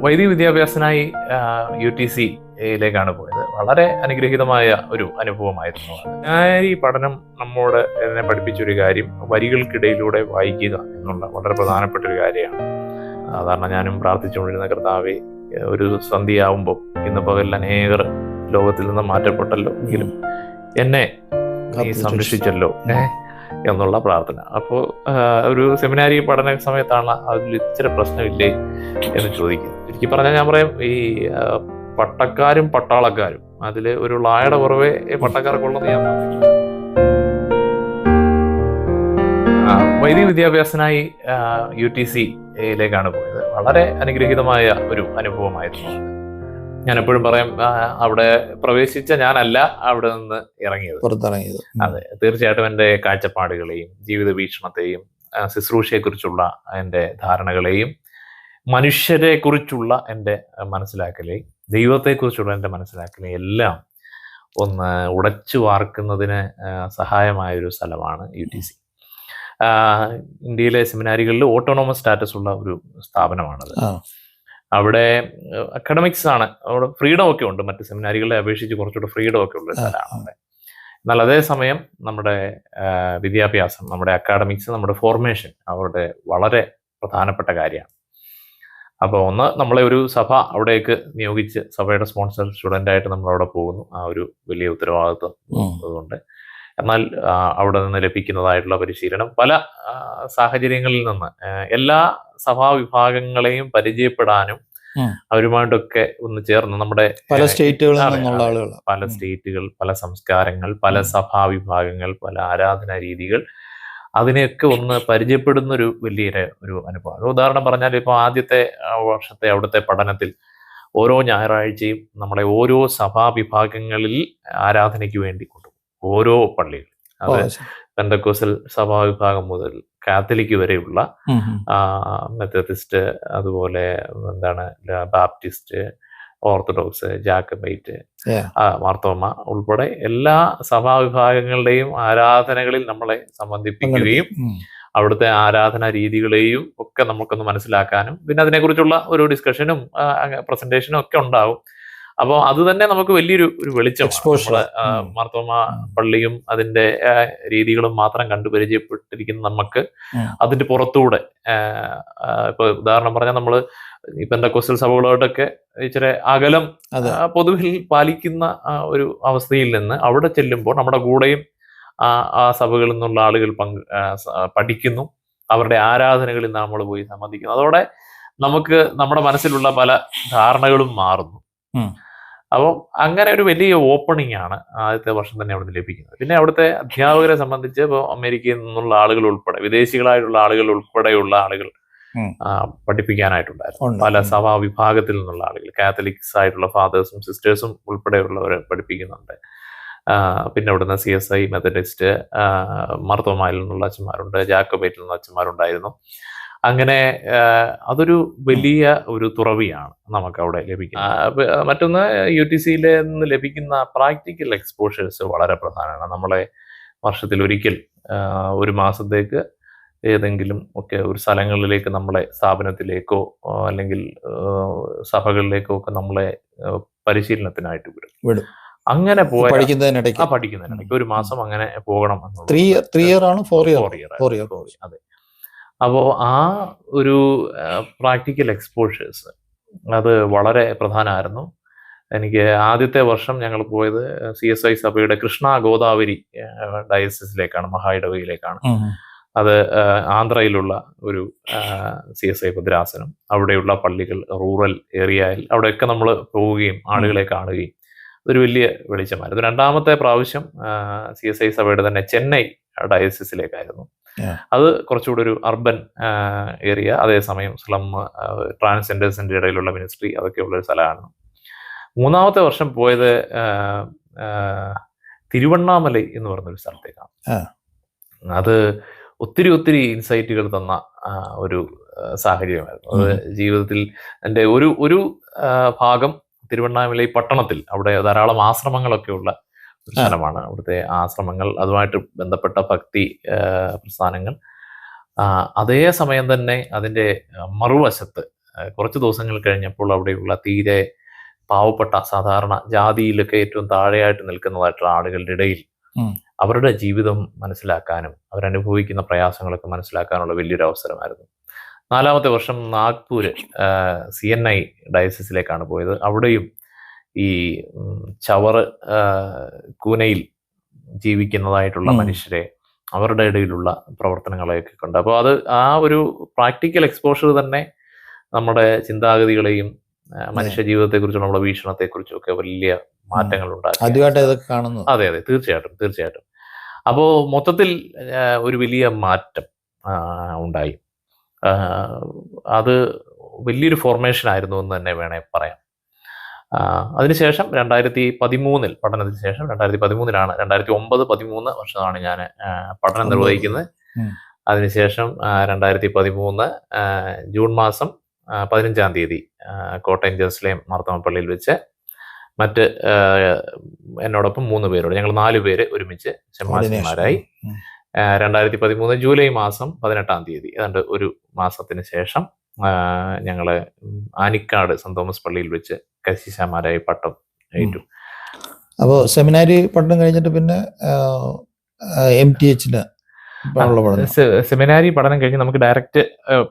വൈദിക വിദ്യാഭ്യാസത്തിനായി UTC-യിലേക്കാണ് പോയത്. വളരെ അനുഗ്രഹീതമായ ഒരു അനുഭവമായിരുന്നു അത്. ഈ പഠനം നമ്മോട് എന്നെ പഠിപ്പിച്ചൊരു കാര്യം വരികൾക്കിടയിലൂടെ വായിക്കുക എന്നുള്ള വളരെ പ്രധാനപ്പെട്ട ഒരു കാര്യമാണ്. സാധാരണ ഞാനും പ്രാർത്ഥിച്ചുകൊണ്ടിരുന്ന കർത്താവെ, ഒരു സന്ധ്യയാവുമ്പോൾ ഇന്ന് പകൽ അനേകർ ലോകത്തിൽ നിന്ന് മാറ്റപ്പെട്ടല്ലോ, എങ്കിലും എന്നെ നീ സംരക്ഷിച്ചല്ലോ എന്നുള്ള പ്രാർത്ഥന. അപ്പോൾ ഒരു സെമിനാരി പഠന സമയത്താണ് അതിൽ ഇച്ചിരി പ്രശ്നമില്ലേ എന്ന് ചോദിക്കുന്നത്. എനിക്ക് പറഞ്ഞാൽ ഞാൻ പറയാം, ഈ പട്ടക്കാരും പട്ടാളക്കാരും അതിൽ ഒരു ലായയുടെ കുറവേ പട്ടക്കാർക്കുള്ളത് ഞാൻ പറഞ്ഞു. വൈദിക വിദ്യാഭ്യാസത്തിനായി UTC-യിലേക്കാണ് പോയത്. വളരെ അനുഗ്രഹീതമായ ഒരു അനുഭവമായിരുന്നു. ഞാൻ എപ്പോഴും പറയാം, അവിടെ പ്രവേശിച്ച ഞാനല്ല അവിടെ നിന്ന് ഇറങ്ങിയത്. അതെ, തീർച്ചയായിട്ടും എൻ്റെ കാഴ്ചപ്പാടുകളെയും ജീവിത വീക്ഷണത്തെയും ശുശ്രൂഷയെക്കുറിച്ചുള്ള എൻ്റെ ധാരണകളെയും മനുഷ്യരെ കുറിച്ചുള്ള എൻ്റെ മനസ്സിലാക്കലെയും ദൈവത്തെക്കുറിച്ചുള്ള എൻ്റെ മനസ്സിലാക്കലെയും എല്ലാം ഒന്ന് ഉടച്ചു വാർക്കുന്നതിന് സഹായമായൊരു സ്ഥലമാണ് UTC. ഇന്ത്യയിലെ സെമിനാരികളിൽ ഓട്ടോണോമസ് സ്റ്റാറ്റസ് ഉള്ള ഒരു സ്ഥാപനമാണത്. അവിടെ അക്കാഡമിക്സ് ആണ്, അവിടെ ഫ്രീഡം ഒക്കെ ഉണ്ട്. മറ്റ് സെമിനാരികളെ അപേക്ഷിച്ച് കുറച്ചുകൂടെ ഫ്രീഡം ഒക്കെ ഉള്ള സ്ഥലമാണ്. എന്നാൽ അതേസമയം നമ്മുടെ വിദ്യാഭ്യാസം, നമ്മുടെ അക്കാഡമിക്സ്, നമ്മുടെ ഫോർമേഷൻ അവരുടെ വളരെ പ്രധാനപ്പെട്ട കാര്യമാണ്. അപ്പോൾ ഒന്ന്, നമ്മളെ ഒരു സഭ അവിടേക്ക് നിയോഗിച്ച് സഭയുടെ സ്പോൺസർ സ്റ്റുഡൻ്റായിട്ട് നമ്മൾ അവിടെ പോകുന്നു. ആ ഒരു വലിയ ഉത്തരവാദിത്വം അതുകൊണ്ട്. എന്നാൽ അവിടെ നിന്ന് ലഭിക്കുന്നതായിട്ടുള്ള പരിശീലനം പല സാഹചര്യങ്ങളിൽ നിന്ന് എല്ലാ സഭാവിഭാഗങ്ങളെയും പരിചയപ്പെടാനും അവരുമായിട്ടൊക്കെ ഒന്ന് ചേർന്ന് നമ്മുടെ പല സ്റ്റേറ്റുകൾ, പല സംസ്കാരങ്ങൾ, പല സഭാവിഭാഗങ്ങൾ, പല ആരാധനാ രീതികൾ, അതിനെയൊക്കെ ഒന്ന് പരിചയപ്പെടുന്ന ഒരു ഒരു അനുഭവം. ഉദാഹരണം പറഞ്ഞാൽ, ഇപ്പോൾ ആദ്യത്തെ വർഷത്തെ അവിടുത്തെ പഠനത്തിൽ ഓരോ ഞായറാഴ്ചയും നമ്മളെ ഓരോ സഭാവിഭാഗങ്ങളിൽ ആരാധനയ്ക്ക് വേണ്ടി കൊണ്ടുപോകും. ഓരോ പള്ളികൾ, അത് പെന്തക്കോസ്റ്റൽ സഭാവിഭാഗം മുതൽ കാത്തലിക് വരെയുള്ള മെത്തഡിസ്റ്റ്, അതുപോലെ ബാപ്റ്റിസ്റ്റ്, ഓർത്തഡോക്സ്, ജാക്കബൈറ്റ്, മാർത്തോമ ഉൾപ്പെടെ എല്ലാ സഭാവിഭാഗങ്ങളുടെയും ആരാധനകളിൽ നമ്മളെ സംബന്ധിപ്പിക്കുകയും അവിടുത്തെ ആരാധനാ രീതികളെയും ഒക്കെ നമുക്കൊന്ന് മനസ്സിലാക്കാനും പിന്നെ അതിനെക്കുറിച്ചുള്ള ഒരു ഡിസ്കഷനും പ്രസന്റേഷനും ഒക്കെ ഉണ്ടാവും. അപ്പോൾ അത് തന്നെ നമുക്ക് വലിയൊരു വെളിച്ചമാണ്. മാർത്തോമ പള്ളിയും അതിന്റെ രീതികളും മാത്രം കണ്ടു പരിചയപ്പെട്ടിരിക്കുന്ന നമുക്ക് അതിന്റെ പുറത്തൂടെ, ഇപ്പൊ ഉദാഹരണം പറഞ്ഞാൽ നമ്മള് ഈ പെന്തക്കോസ്റ്റൽ സഭകളോടൊക്കെ ഇച്ചിരി അകലം പൊതുവിൽ പാലിക്കുന്ന ഒരു അവസ്ഥയിൽ നിന്ന് അവിടെ ചെല്ലുമ്പോൾ നമ്മുടെ കൂടെയും ആ സഭകളിൽ നിന്നുള്ള ആളുകൾ പഠിക്കുന്നു, അവരുടെ ആരാധനകളിൽ നമ്മൾ പോയി സംബന്ധിക്കുന്നു. അതോടെ നമുക്ക് നമ്മുടെ മനസ്സിലുള്ള പല ധാരണകളും മാറുന്നു. അപ്പോൾ അങ്ങനെ ഒരു വലിയ ഓപ്പണിംഗ് ആണ് ആദ്യത്തെ വർഷം തന്നെ അവിടെ ലഭിക്കുന്നത്. പിന്നെ അവിടുത്തെ അധ്യാപകരെ സംബന്ധിച്ച് ഇപ്പോൾ അമേരിക്കയിൽ നിന്നുള്ള ആളുകൾ ഉൾപ്പെടെ, വിദേശികളായിട്ടുള്ള ആളുകൾ ഉൾപ്പെടെയുള്ള ആളുകൾ പഠിപ്പിക്കാനായിട്ടുണ്ടായിരുന്നു. പല സഭാ വിഭാഗത്തിൽ നിന്നുള്ള ആളുകൾ, കാത്തലിക്സ് ആയിട്ടുള്ള ഫാദേഴ്സും സിസ്റ്റേഴ്സും ഉൾപ്പെടെയുള്ളവരെ പഠിപ്പിക്കുന്നുണ്ട്. പിന്നെ അവിടുന്ന് CSI, മെത്തഡിസ്റ്റ്, മാർത്തോമായിൽ നിന്നുള്ള അച്ഛന്മാരുണ്ട്, ജാക്കബൈറ്റിൽ നിന്നുള്ള അച്ഛന്മാരുണ്ടായിരുന്നു. അങ്ങനെ അതൊരു വലിയ ഒരു തുറവിയാണ് നമുക്ക് അവിടെ ലഭിക്കുന്നത്. മറ്റൊന്ന്, UTC-യിൽ നിന്ന് ലഭിക്കുന്ന പ്രാക്ടിക്കൽ എക്സ്പോഷേഴ്സ് വളരെ പ്രധാനമാണ്. നമ്മളെ വർഷത്തിൽ ഒരിക്കൽ ഒരു മാസത്തേക്ക് ഏതെങ്കിലും ഒക്കെ ഒരു സ്ഥലങ്ങളിലേക്ക് നമ്മളെ സ്ഥാപനത്തിലേക്കോ അല്ലെങ്കിൽ സഭകളിലേക്കോ ഒക്കെ നമ്മളെ പരിശീലനത്തിനായിട്ട് വിടും. അങ്ങനെ പഠിക്കുന്നതിനിടയ്ക്ക് ഒരു മാസം അങ്ങനെ പോകണം. 3 year ആണ്, 4 year. അതെ. അപ്പോൾ ആ ഒരു പ്രാക്ടിക്കൽ എക്സ്പോഷേഴ്സ് അത് വളരെ പ്രധാനമായിരുന്നു. എനിക്ക് ആദ്യത്തെ വർഷം ഞങ്ങൾ പോയത് CSI സഭയുടെ കൃഷ്ണ ഗോദാവരി ഡയസിസിലേക്കാണ്, മഹായിടവയിലേക്കാണ്. അത് ആന്ധ്രയിലുള്ള ഒരു CSI ഭദ്രാസനം. അവിടെയുള്ള പള്ളികൾ, റൂറൽ ഏരിയയിൽ അവിടെയൊക്കെ നമ്മൾ പോവുകയും ആളുകളെ കാണുകയും അതൊരു വലിയ വെളിച്ചമായിരുന്നു. രണ്ടാമത്തെ പ്രാവശ്യം CSI സഭയുടെ തന്നെ ചെന്നൈ ഡയസിസിലേക്കായിരുന്നു. അത് കുറച്ചുകൂടി ഒരു അർബൻ ഏരിയ, അതേസമയം സ്ലം, ട്രാൻസ്ജെൻഡേഴ്സിന്റെ ഇടയിലുള്ള മിനിസ്ട്രി, അതൊക്കെ ഉള്ളൊരു സ്ഥലമാണ്. മൂന്നാമത്തെ വർഷം പോയത് തിരുവണ്ണാമലൈ എന്ന് പറഞ്ഞൊരു സ്ഥലത്തേക്കാണ്. അത് ഒത്തിരി ഇൻസൈറ്റുകൾ തന്ന ഒരു സാഹചര്യമായിരുന്നു. അത് ജീവിതത്തിൽ എൻ്റെ ഒരു ഭാഗം തിരുവണ്ണാമലൈ പട്ടണത്തിൽ, അവിടെ ധാരാളം ആശ്രമങ്ങളൊക്കെ ഉള്ള ഒരു സ്ഥലമാണ്. അവിടുത്തെ ആശ്രമങ്ങൾ, അതുമായിട്ട് ബന്ധപ്പെട്ട ഭക്തി പ്രസ്ഥാനങ്ങൾ, അതേ സമയം തന്നെ അതിൻ്റെ മറുവശത്ത് കുറച്ച് ദിവസങ്ങൾ കഴിഞ്ഞപ്പോൾ അവിടെയുള്ള തീരെ പാവപ്പെട്ട സാധാരണ ജാതിയിലൊക്കെ ഏറ്റവും താഴെയായിട്ട് നിൽക്കുന്നതായിട്ടുള്ള ആളുകളുടെ ഇടയിൽ അവരുടെ ജീവിതം മനസ്സിലാക്കാനും അവരനുഭവിക്കുന്ന പ്രയാസങ്ങളൊക്കെ മനസ്സിലാക്കാനുള്ള വലിയൊരു അവസരമായിരുന്നു. 4ാമത്തെ വർഷം നാഗ്പൂര് CNI ഡയസിസിലേക്കാണ് പോയത്. അവിടെയും ഈ ചവറ് കൂനയിൽ ജീവിക്കുന്നതായിട്ടുള്ള മനുഷ്യരെ അവരുടെ ഇടയിലുള്ള പ്രവർത്തനങ്ങളെയൊക്കെ കൊണ്ട്, അപ്പോൾ അത് ആ ഒരു പ്രാക്ടിക്കൽ എക്സ്പോഷർ തന്നെ നമ്മുടെ ചിന്താഗതികളെയും മനുഷ്യ ജീവിതത്തെക്കുറിച്ചുള്ള നമ്മുടെ വീക്ഷണത്തെക്കുറിച്ചും ഒക്കെ വലിയ മാറ്റങ്ങൾ ഉണ്ടാക്കി. അതെ അതെ, തീർച്ചയായിട്ടും. അപ്പോൾ മൊത്തത്തിൽ ഒരു വലിയ മാറ്റം ഉണ്ടായി. അത് വലിയൊരു ഫോർമേഷൻ ആയിരുന്നു എന്ന് തന്നെ വേണേ പറയാം. അതിനുശേഷം 2013 പഠനത്തിന് ശേഷം 2013 2009-13 വർഷമാണ് ഞാൻ പഠനം നിർവഹിക്കുന്നത്. അതിനുശേഷം 2013 ജൂൺ മാസം 15-ാം തീയതി കോട്ടയം ജെറുസലേം മാർത്തോമാ പള്ളിയിൽ വെച്ച് മറ്റ് എന്നോടൊപ്പം 3 പേരോട്, ഞങ്ങൾ 4 പേര് ഒരുമിച്ച് ശമാശന്മാരായി. 2013 ജൂലൈ മാസം 18-ാം തീയതി, ഏതാണ്ട് ഒരു മാസത്തിന് ശേഷം ഞങ്ങള് ആനിക്കാട് സെന്റ് തോമസ് പള്ളിയിൽ വെച്ച് കശീശമാരായി പട്ടം ഏറ്റു. അപ്പോൾ സെമിനാരി പഠനം കഴിഞ്ഞിട്ട് പിന്നെ MTH സെമിനാരി പഠനം കഴിഞ്ഞ് നമുക്ക് ഡയറക്റ്റ്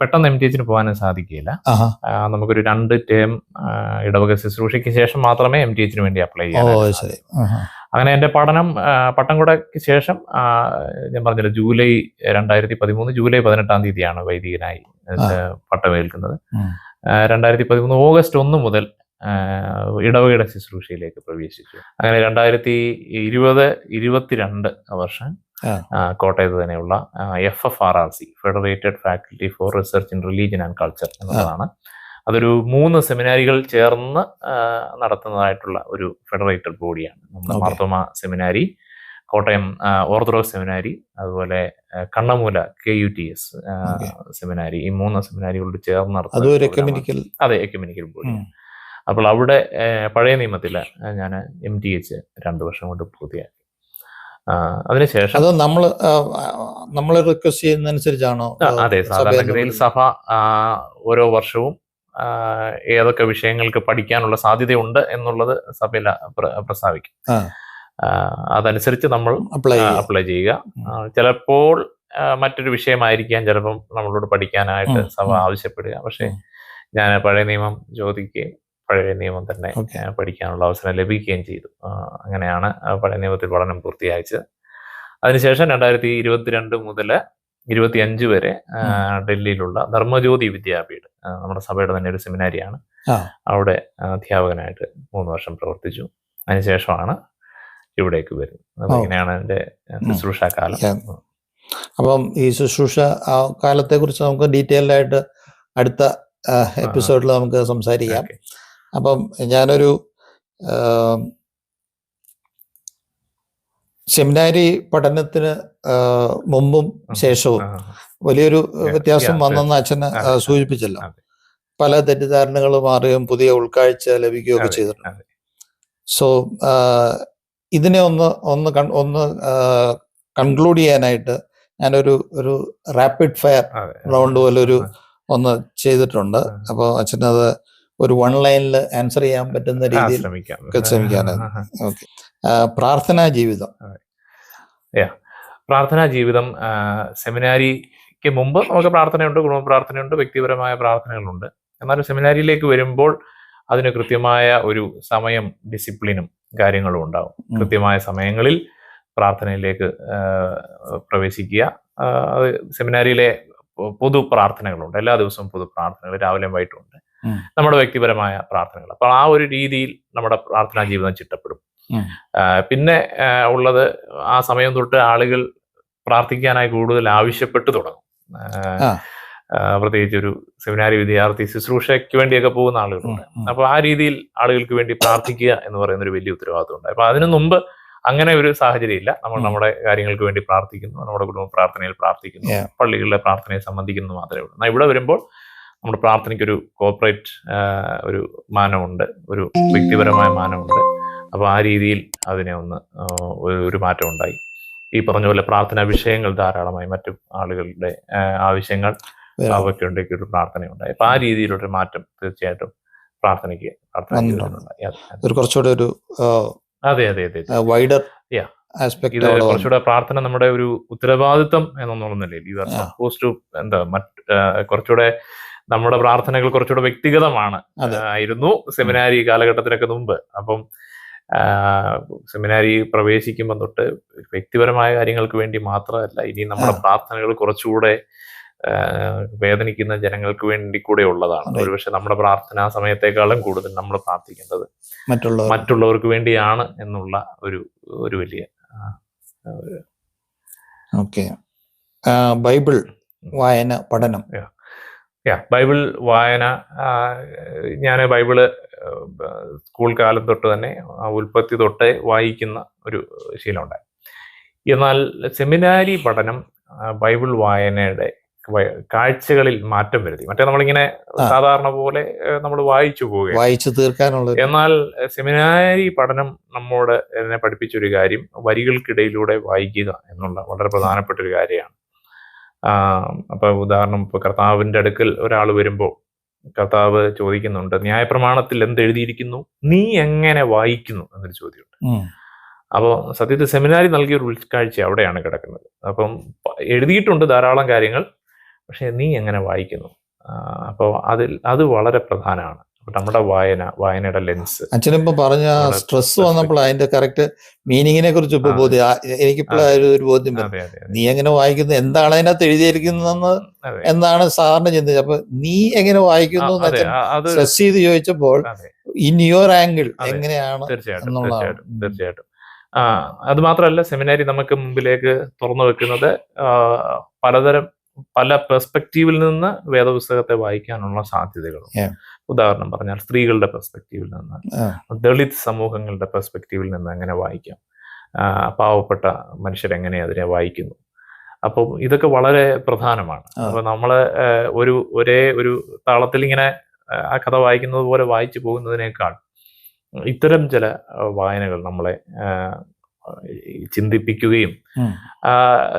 പെട്ടെന്ന് MTH പോകാനും സാധിക്കില്ല. നമുക്കൊരു 2 ടേം ഇടവക ശുശ്രൂഷയ്ക്ക് ശേഷം മാത്രമേ MTH വേണ്ടി അപ്ലൈ ചെയ്യാൻ. അങ്ങനെ എൻ്റെ പട്ടം കൂടയ്ക്ക് ശേഷം ഞാൻ പറഞ്ഞില്ല, ജൂലൈ 2013 ജൂലൈ 18-ാം തീയതിയാണ് വൈദികനായി പട്ടമേൽക്കുന്നത്. 2013 ഓഗസ്റ്റ് 1 മുതൽ ഇടവകയുടെ ശുശ്രൂഷയിലേക്ക് പ്രവേശിച്ചു. അങ്ങനെ 2020-22 വർഷം കോട്ടയത്ത് തന്നെയുള്ള FFRRC federated faculty for research in religion and culture എന്നതാണ്. അതൊരു 3 സെമിനാരികൾ ചേർന്ന് നടത്തുന്നതായിട്ടുള്ള ഒരു ഫെഡറേറ്റഡ് ബോഡിയാണ്. നമ്മുടെ മാർത്തോമാ സെമിനാരി, കോട്ടയം ഓർത്തഡോക്സ് സെമിനാരി, അതുപോലെ കണ്ണമൂല KUTS സെമിനാരി, ഈ 3 സെമിനാരികളോട് ചേർന്ന് നടത്തുന്നത്. അതെ, എക്യുമെനിക്കൽ ബോഡി. അപ്പോൾ അവിടെ പഴയ നിയമത്തിൽ ഞാൻ MTH 2 വർഷം കൊണ്ട് പൂർത്തിയാക്കി. അതിനുശേഷം അത് നമ്മൾ റിക്വസ്റ്റ് ചെയ്യുന്നതനുസരിച്ചാണോ? അതെ, സാധാരണഗതിയിൽ സഭ ഓരോ വർഷവും ഏതൊക്കെ വിഷയങ്ങൾക്ക് പഠിക്കാനുള്ള സാധ്യതയുണ്ട് എന്നുള്ളത് സഭയിൽ പ്രസ്താവിക്കും. അതനുസരിച്ച് നമ്മൾ അപ്ലൈ ചെയ്യുക. ചിലപ്പോൾ മറ്റൊരു വിഷയമായിരിക്കാം ചിലപ്പം നമ്മളോട് പഠിക്കാനായിട്ട് സഭ ആവശ്യപ്പെടുക. പക്ഷേ ഞാൻ പഴയ നിയമം ചോദിക്കുകയും പഴയ നിയമം തന്നെ പഠിക്കാനുള്ള അവസരം ലഭിക്കുകയും ചെയ്തു. അങ്ങനെയാണ് പഴയ നിയമത്തിൽ പഠനം പൂർത്തിയാക്കിയത്. അതിനുശേഷം 2022 മുതൽ 25 വരെ ഡൽഹിയിലുള്ള ധർമ്മജ്യോതി വിദ്യാപീഠ്, നമ്മുടെ സഭയുടെ തന്നെ ഒരു സെമിനാരിയാണ്, അവിടെ അധ്യാപകനായിട്ട് 3 വർഷം പ്രവർത്തിച്ചു. അതിനുശേഷമാണ് ഇവിടേക്ക് വരുന്നത്. അങ്ങനെയാണ് എൻ്റെ ശുശ്രൂഷ കാലം. അപ്പം ഈ ശുശ്രൂഷ കാലത്തെ കുറിച്ച് നമുക്ക് ഡീറ്റെയിൽഡ് ആയിട്ട് അടുത്ത എപ്പിസോഡിൽ നമുക്ക് സംസാരിക്കാം. അപ്പം ഞാനൊരു സെമിനാരി പഠനത്തിന് മുമ്പും ശേഷവും വലിയൊരു വ്യത്യാസം വന്നെന്ന് അച്ഛന് സൂചിപ്പിച്ചല്ലോ. പല തെറ്റിദ്ധാരണകൾ മാറുകയും പുതിയ ഉൾക്കാഴ്ച ലഭിക്കുകയൊക്കെ ചെയ്തിട്ടുണ്ട്. സോ ഇതിനെ ഒന്ന് കൺക്ലൂഡ് ചെയ്യാനായിട്ട് ഞാനൊരു റാപ്പിഡ് ഫയർ റൗണ്ട് പോലെ ഒന്ന് ചെയ്തിട്ടുണ്ട്. അപ്പോൾ അച്ഛനത് ഒരു 1 ലൈനിൽ ആൻസർ ചെയ്യാൻ പറ്റുന്ന രീതിയിൽ ശ്രമിക്കാനാണ്. ഓക്കെ. പ്രാർത്ഥനാ ജീവിതം. പ്രാർത്ഥനാ ജീവിതം സെമിനാരിക്ക് മുമ്പ് നമുക്ക് പ്രാർത്ഥനയുണ്ട്, കുടുംബ പ്രാർത്ഥനയുണ്ട്, വ്യക്തിപരമായ പ്രാർത്ഥനകളുണ്ട്. എന്നാലും സെമിനാരിയിലേക്ക് വരുമ്പോൾ അതിന് കൃത്യമായ ഒരു സമയം, ഡിസിപ്ലിനും കാര്യങ്ങളും ഉണ്ടാവും. കൃത്യമായ സമയങ്ങളിൽ പ്രാർത്ഥനയിലേക്ക് പ്രവേശിക്കുക. അത് സെമിനാരിയിലെ പൊതു പ്രാർത്ഥനകളുണ്ട്, എല്ലാ ദിവസവും പൊതു പ്രാർത്ഥനകൾ രാവിലെയും വൈകിട്ടുമുണ്ട്. നമ്മുടെ വ്യക്തിപരമായ പ്രാർത്ഥനകൾ. അപ്പോൾ ആ ഒരു രീതിയിൽ നമ്മുടെ പ്രാർത്ഥനാ ജീവിതം ചിട്ടപ്പെടും. പിന്നെ ഉള്ളത്, ആ സമയം തൊട്ട് ആളുകൾ പ്രാർത്ഥിക്കാനായി കൂടുതൽ ആവശ്യപ്പെട്ടു തുടങ്ങും. പ്രത്യേകിച്ച് ഒരു സെമിനാരി വിദ്യാർത്ഥി ശുശ്രൂഷയ്ക്ക് വേണ്ടിയൊക്കെ പോകുന്ന ആളുകളുണ്ട്. അപ്പോൾ ആ രീതിയിൽ ആളുകൾക്ക് വേണ്ടി പ്രാർത്ഥിക്കുക എന്ന് പറയുന്ന ഒരു വലിയ ഉത്തരവാദിത്വം ഉണ്ട്. അപ്പൊ അതിനു മുമ്പ് അങ്ങനെ ഒരു സാഹചര്യം ഇല്ല. നമ്മൾ നമ്മുടെ കാര്യങ്ങൾക്ക് വേണ്ടി പ്രാർത്ഥിക്കുന്നു, നമ്മുടെ കുടുംബ പ്രാർത്ഥനയിൽ പ്രാർത്ഥിക്കുന്നു, പള്ളികളിലെ പ്രാർത്ഥനയെ സംബന്ധിക്കുന്നു മാത്രമേ ഉള്ളൂ. എന്നാൽ ഇവിടെ വരുമ്പോൾ നമ്മുടെ പ്രാർത്ഥനയ്ക്കൊരു കോർപ്പറേറ്റ് ഒരു മാനമുണ്ട്, ഒരു വ്യക്തിപരമായ മാനമുണ്ട്. അപ്പോൾ ആ രീതിയിൽ അതിനെ ഒരു മാറ്റം ഉണ്ടായി. ഈ പറഞ്ഞ പോലെ പ്രാർത്ഥനാ വിഷയങ്ങൾ ധാരാളമായി, മറ്റു ആളുകളുടെ ആവശ്യങ്ങൾ അവയ്ക്ക് വേണ്ടിയൊക്കെ ഒരു പ്രാർത്ഥനയുണ്ടായി. അപ്പൊ ആ രീതിയിലൊരു മാറ്റം തീർച്ചയായിട്ടും പ്രാർത്ഥന ജീവിതത്തിലുണ്ടായി. ഒരു കുറച്ചുകൂടെ ഒരു അതെ അതെ അതെ വൈഡർ Yeah. ആസ്പെക്ട് ഇത് കുറച്ചുകൂടെ പ്രാർത്ഥന നമ്മുടെ ഒരു ഉത്തരവാദിത്വം എന്നുള്ള നിലയിൽ യു ആർ സപ്പോസ് ടു കുറച്ചുകൂടെ നമ്മുടെ പ്രാർത്ഥനകൾ കുറച്ചുകൂടെ വ്യക്തിഗതമാണ് ആയിരുന്നു സെമിനാരി കാലഘട്ടത്തിനൊക്കെ മുമ്പ്. അപ്പം സെമിനാരി പ്രവേശിക്കുമ്പോൾ തൊട്ട് വ്യക്തിപരമായ കാര്യങ്ങൾക്ക് വേണ്ടി മാത്രമല്ല, ഇനി നമ്മുടെ പ്രാർത്ഥനകൾ കുറച്ചുകൂടെ വേദനിക്കുന്ന ജനങ്ങൾക്ക് വേണ്ടി കൂടെ ഉള്ളതാണ്. ഒരുപക്ഷെ നമ്മുടെ പ്രാർത്ഥനാ സമയത്തെക്കാളും കൂടുതൽ നമ്മൾ പ്രാർത്ഥിക്കേണ്ടത് മറ്റുള്ളവർക്ക് വേണ്ടിയാണ് എന്നുള്ള ഒരു വലിയ ബൈബിൾ വായന പഠനം. ബൈബിൾ വായന, ഞാൻ ബൈബിള് സ്കൂൾ കാലം തൊട്ട് തന്നെ ഉൽപ്പത്തി തൊട്ടേ വായിക്കുന്ന ഒരു ശീലമുണ്ടായി. എന്നാൽ സെമിനാരി പഠനം ബൈബിൾ വായനയുടെ കാഴ്ചകളിൽ മാറ്റം വരുത്തി. മറ്റേ നമ്മളിങ്ങനെ സാധാരണ പോലെ നമ്മൾ വായിച്ചു തീർക്കാനുള്ള. എന്നാൽ സെമിനാരി പഠനം നമ്മോട് എന്നെ പഠിപ്പിച്ചൊരു കാര്യം വരികൾക്കിടയിലൂടെ വായിക്കുക എന്നുള്ള വളരെ പ്രധാനപ്പെട്ട ഒരു കാര്യമാണ്. അപ്പൊ ഉദാഹരണം, ഇപ്പൊ കർത്താവിന്റെ അടുക്കൽ ഒരാൾ വരുമ്പോൾ കർത്താവ് ചോദിക്കുന്നുണ്ട്, ന്യായപ്രമാണത്തിൽ എന്തെഴുതിയിരിക്കുന്നു, നീ എങ്ങനെ വായിക്കുന്നു എന്നൊരു ചോദ്യമുണ്ട്. അപ്പോൾ സത്യത്തിൽ സെമിനാരി നൽകിയ ഒരു ഉൾക്കാഴ്ച അവിടെയാണ് കിടക്കുന്നത്. അപ്പം എഴുതിയിട്ടുണ്ട് ധാരാളം കാര്യങ്ങൾ, പക്ഷെ നീ എങ്ങനെ വായിക്കുന്നു, അപ്പോൾ അത് വളരെ പ്രധാനമാണ്. നമ്മുടെ വായനയുടെ ലെൻസ്. അച്ഛനിപ്പോ പറഞ്ഞ സ്ട്രെസ് വന്നപ്പോൾ അതിന്റെ കറക്റ്റ് മീനിങ്ങിനെ കുറിച്ച് ഇപ്പൊ എനിക്കിപ്പോഴും ഒരു ബോധ്യം. നീ എങ്ങനെ വായിക്കുന്നു, എന്താണ് അതിനകത്ത് എഴുതിയിരിക്കുന്നതെന്ന് എന്താണ് സാറിന് ചിന്തിച്ചത്. അപ്പൊ നീ എങ്ങനെ വായിക്കുന്നു സ്ട്രെസ് ചെയ്ത് ചോദിച്ചപ്പോൾ ഇൻ യുവർ ആംഗിൾ എങ്ങനെയാണ്. തീർച്ചയായിട്ടും അത് മാത്രമല്ല, സെമിനാരി നമുക്ക് മുമ്പിലേക്ക് തുറന്നു വെക്കുന്നത് പല പെർസ്പെക്റ്റീവിൽ നിന്ന് വേദപുസ്തകത്തെ വായിക്കാനുള്ള സാധ്യതകളും. ഉദാഹരണം പറഞ്ഞാൽ സ്ത്രീകളുടെ പെർസ്പെക്റ്റീവിൽ നിന്ന്, ദളിത് സമൂഹങ്ങളുടെ പെർസ്പെക്റ്റീവിൽ നിന്ന് എങ്ങനെ വായിക്കാം, പാവപ്പെട്ട മനുഷ്യരെങ്ങനെ അതിനെ വായിക്കുന്നു. അപ്പം ഇതൊക്കെ വളരെ പ്രധാനമാണ്. അപ്പൊ നമ്മള് ഒരേ ഒരു താളത്തിൽ ഇങ്ങനെ ആ കഥ വായിക്കുന്നത് പോലെ വായിച്ചു പോകുന്നതിനേക്കാൾ ഇത്തരം ചില വായനകൾ നമ്മളെ ചിന്തിപ്പിക്കുകയും,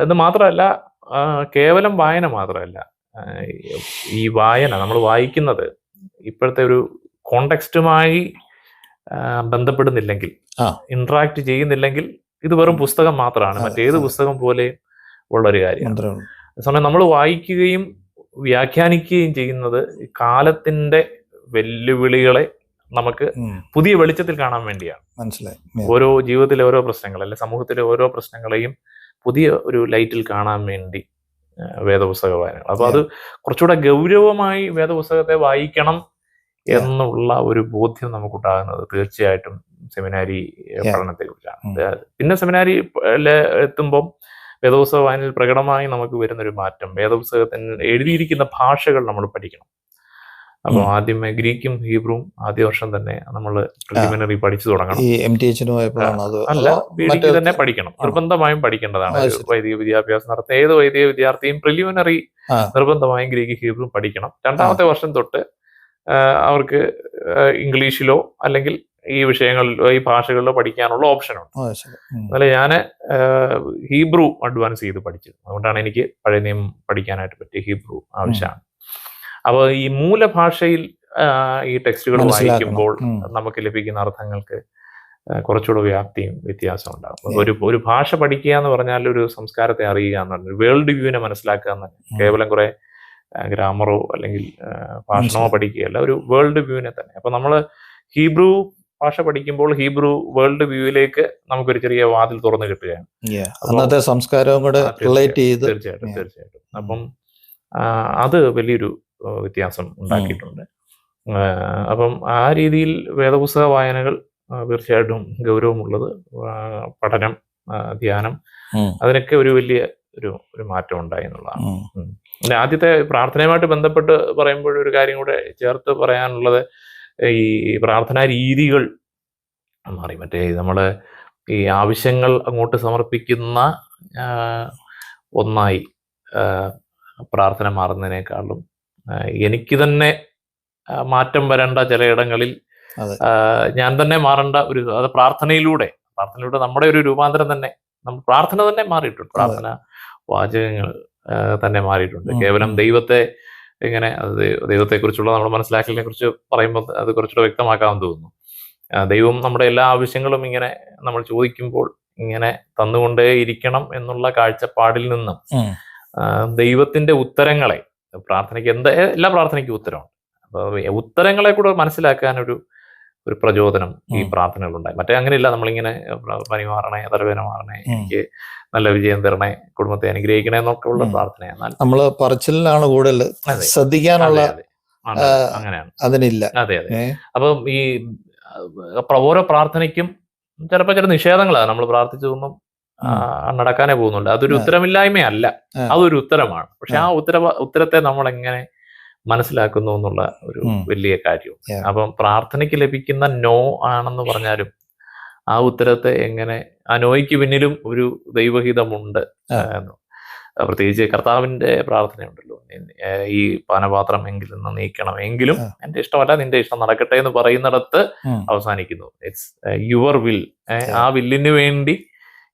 ഇത് മാത്രമല്ല, കേവലം വായന മാത്രമല്ല, ഈ വായന നമ്മൾ വായിക്കുന്നത് ഇപ്പോഴത്തെ ഒരു കോണ്ടെക്സ്റ്റുമായി ബന്ധപ്പെടുന്നില്ലെങ്കിൽ, ഇന്ററാക്ട് ചെയ്യുന്നില്ലെങ്കിൽ ഇത് വെറും പുസ്തകം മാത്രമാണ്. മറ്റേത് പുസ്തകം പോലെ ഉള്ളൊരു കാര്യമാണ്. അതേസമയം നമ്മൾ വായിക്കുകയും വ്യാഖ്യാനിക്കുകയും ചെയ്യുന്നത് കാലത്തിന്റെ വെല്ലുവിളികളെ നമുക്ക് പുതിയ വെളിച്ചത്തിൽ കാണാൻ വേണ്ടിയാണ്. മനസ്സിലായി. ഓരോ ജീവിതത്തിലെ ഓരോ പ്രശ്നങ്ങൾ, അല്ലെ സമൂഹത്തിലെ ഓരോ പ്രശ്നങ്ങളെയും പുതിയ ഒരു ലൈറ്റിൽ കാണാൻ വേണ്ടി വേദപുസ്തക വായനകൾ. അപ്പൊ അത് കുറച്ചുകൂടെ ഗൗരവമായി വേദപുസ്തകത്തെ വായിക്കണം എന്നുള്ള ഒരു ബോധ്യം നമുക്കുണ്ടാകുന്നത് തീർച്ചയായിട്ടും സെമിനാരി പഠനത്തെ കുറിച്ചാണ്. പിന്നെ സെമിനാരി എത്തുമ്പം വേദപുസ്തക വായനയിൽ പ്രകടമായി നമുക്ക് വരുന്നൊരു മാറ്റം, വേദപുസ്തകത്തിന് എഴുതിയിരിക്കുന്ന ഭാഷകൾ നമ്മൾ പഠിക്കണം. അപ്പൊ ആദ്യമേ ഗ്രീക്കും ഹീബ്രുവും ആദ്യ വർഷം തന്നെ നമ്മൾ പ്രിലിമിനറി പഠിച്ചു തുടങ്ങണം. അല്ല, വേദിക്ക് തന്നെ പഠിക്കണം, നിർബന്ധമായും പഠിക്കേണ്ടതാണ്. വൈദിക വിദ്യാഭ്യാസം നടത്തുന്ന ഏത് വൈദിക വിദ്യാർത്ഥിയും പ്രിലിമിനറി നിർബന്ധമായും ഗ്രീക്ക് ഹീബ്രു പഠിക്കണം. രണ്ടാമത്തെ വർഷം തൊട്ട് അവർക്ക് ഇംഗ്ലീഷിലോ അല്ലെങ്കിൽ ഈ വിഷയങ്ങളിലോ ഈ ഭാഷകളിലോ പഠിക്കാനുള്ള ഓപ്ഷനുണ്ട്. എന്നാലും ഞാൻ ഹീബ്രു അഡ്വാൻസ് ചെയ്ത് പഠിച്ചു. അതുകൊണ്ടാണ് എനിക്ക് പഴയ നിയമം പഠിക്കാനായിട്ട് പറ്റിയ ഹീബ്രു ആവശ്യമാണ്. അപ്പോൾ ഈ മൂലഭാഷയിൽ ഈ ടെക്സ്റ്റുകൾ വായിക്കുമ്പോൾ നമുക്ക് ലഭിക്കുന്ന അർത്ഥങ്ങൾക്ക് കുറച്ചുകൂടെ വ്യാപ്തിയും വ്യത്യാസം ഉണ്ടാകും. ഒരു ഭാഷ പഠിക്കുക എന്ന് പറഞ്ഞാൽ ഒരു സംസ്കാരത്തെ അറിയുക എന്ന് പറഞ്ഞാൽ വേൾഡ് വ്യൂവിനെ മനസ്സിലാക്കുക എന്ന് പറഞ്ഞാൽ കേവലം കുറെ ഗ്രാമറോ അല്ലെങ്കിൽ ഭാഷണമോ പഠിക്കുകയല്ല, ഒരു വേൾഡ് വ്യൂവിനെ തന്നെ. അപ്പൊ നമ്മൾ ഹീബ്രു ഭാഷ പഠിക്കുമ്പോൾ ഹീബ്രു വേൾഡ് വ്യൂവിലേക്ക് നമുക്കൊരു ചെറിയ വാതിൽ തുറന്നു കിട്ടുകയാണ്. അന്നത്തെ സംസ്കാരവും കൂടെ തീർച്ചയായിട്ടും. അപ്പം അത് വലിയൊരു വ്യത്യാസം ഉണ്ടാക്കിയിട്ടുണ്ട്. അപ്പം ആ രീതിയിൽ വേദപുസ്തക വായനകൾ തീർച്ചയായിട്ടും ഗൗരവമുള്ളത്, പഠനം, ധ്യാനം, അതിനൊക്കെ ഒരു വലിയ ഒരു മാറ്റം ഉണ്ടായി എന്നുള്ളതാണ്. പിന്നെ ആദ്യത്തെ പ്രാർത്ഥനയുമായിട്ട് ബന്ധപ്പെട്ട് പറയുമ്പോൾ ഒരു കാര്യം കൂടെ ചേർത്ത് പറയാനുള്ളത്, ഈ പ്രാർത്ഥനാ രീതികൾ മാറി. മറ്റേ നമ്മള് ഈ ആവശ്യങ്ങൾ അങ്ങോട്ട് സമർപ്പിക്കുന്ന ഒന്നായി പ്രാർത്ഥന മാറുന്നതിനേക്കാളും എനിക്ക് തന്നെ മാറ്റം വരേണ്ട ചിലയിടങ്ങളിൽ ഞാൻ തന്നെ മാറേണ്ട അത് പ്രാർത്ഥനയിലൂടെ നമ്മുടെ ഒരു രൂപാന്തരം തന്നെ, പ്രാർത്ഥന തന്നെ മാറിയിട്ടുണ്ട്. പ്രാർത്ഥന വാചകങ്ങൾ തന്നെ മാറിയിട്ടുണ്ട്. കേവലം ദൈവത്തെ ഇങ്ങനെ ദൈവത്തെക്കുറിച്ചുള്ള നമ്മുടെ മനസ്സിലാക്കലിനെ കുറിച്ച് പറയുമ്പോൾ അത് കുറച്ചുകൂടെ വ്യക്തമാക്കാമെന്ന് തോന്നുന്നു. ദൈവം നമ്മുടെ എല്ലാ ആവശ്യങ്ങളും ഇങ്ങനെ നമ്മൾ ചോദിക്കുമ്പോൾ ഇങ്ങനെ തന്നുകൊണ്ടേ ഇരിക്കണം എന്നുള്ള കാഴ്ചപ്പാടിൽ നിന്നും ദൈവത്തിന്റെ ഉത്തരങ്ങളെ, പ്രാർത്ഥനയ്ക്ക് എല്ലാ പ്രാർത്ഥനയ്ക്കും ഉത്തരമാണ്. അപ്പൊ ഉത്തരങ്ങളെ കൂടെ മനസ്സിലാക്കാൻ ഒരു പ്രചോദനം ഈ പ്രാർത്ഥനകളുണ്ടായി. മറ്റേ അങ്ങനെയില്ല, നമ്മളിങ്ങനെ പനി മാറണേ, തലവേദന മാറണേ, എനിക്ക് നല്ല വിജയം തരണേ, കുടുംബത്തെ അനുഗ്രഹിക്കണേ എന്നൊക്കെ ഉള്ള പ്രാർത്ഥന. എന്നാൽ നമ്മള് പറച്ചിലാണ് കൂടുതൽ ശ്രദ്ധിക്കാനുള്ള അങ്ങനെയാണ്, അതിനില്ല. അതെ അതെ. അപ്പം ഈ ഓരോ പ്രാർത്ഥനയ്ക്കും ചിലപ്പോൾ ചില നിഷേധങ്ങളാണ്. നമ്മൾ പ്രാർത്ഥിച്ചതൊന്നും നടക്കാനേ പോകുന്നുണ്ട്. അതൊരു ഉത്തരമില്ലായ്മയല്ല, അതൊരു ഉത്തരമാണ്. പക്ഷെ ആ ഉത്തരത്തെ നമ്മൾ എങ്ങനെ മനസ്സിലാക്കുന്നു എന്നുള്ള ഒരു വലിയ കാര്യം. അപ്പം പ്രാർത്ഥനയ്ക്ക് ലഭിക്കുന്ന നോ ആണെന്ന് പറഞ്ഞാലും ആ ഉത്തരത്തെ എങ്ങനെ, ആ നോയ്ക്ക് പിന്നിലും ഒരു ദൈവഹിതമുണ്ട് എന്ന്. പ്രത്യേകിച്ച് കർത്താവിന്റെ പ്രാർത്ഥനയുണ്ടല്ലോ, ഈ പാനപാത്രം എങ്കിലും നീക്കണം, എങ്കിലും എന്റെ ഇഷ്ടമല്ല നിന്റെ ഇഷ്ടം നടക്കട്ടെ എന്ന് പറയുന്നിടത്ത് അവസാനിക്കുന്നു. It's your will. ആ വില്ലിന് വേണ്ടി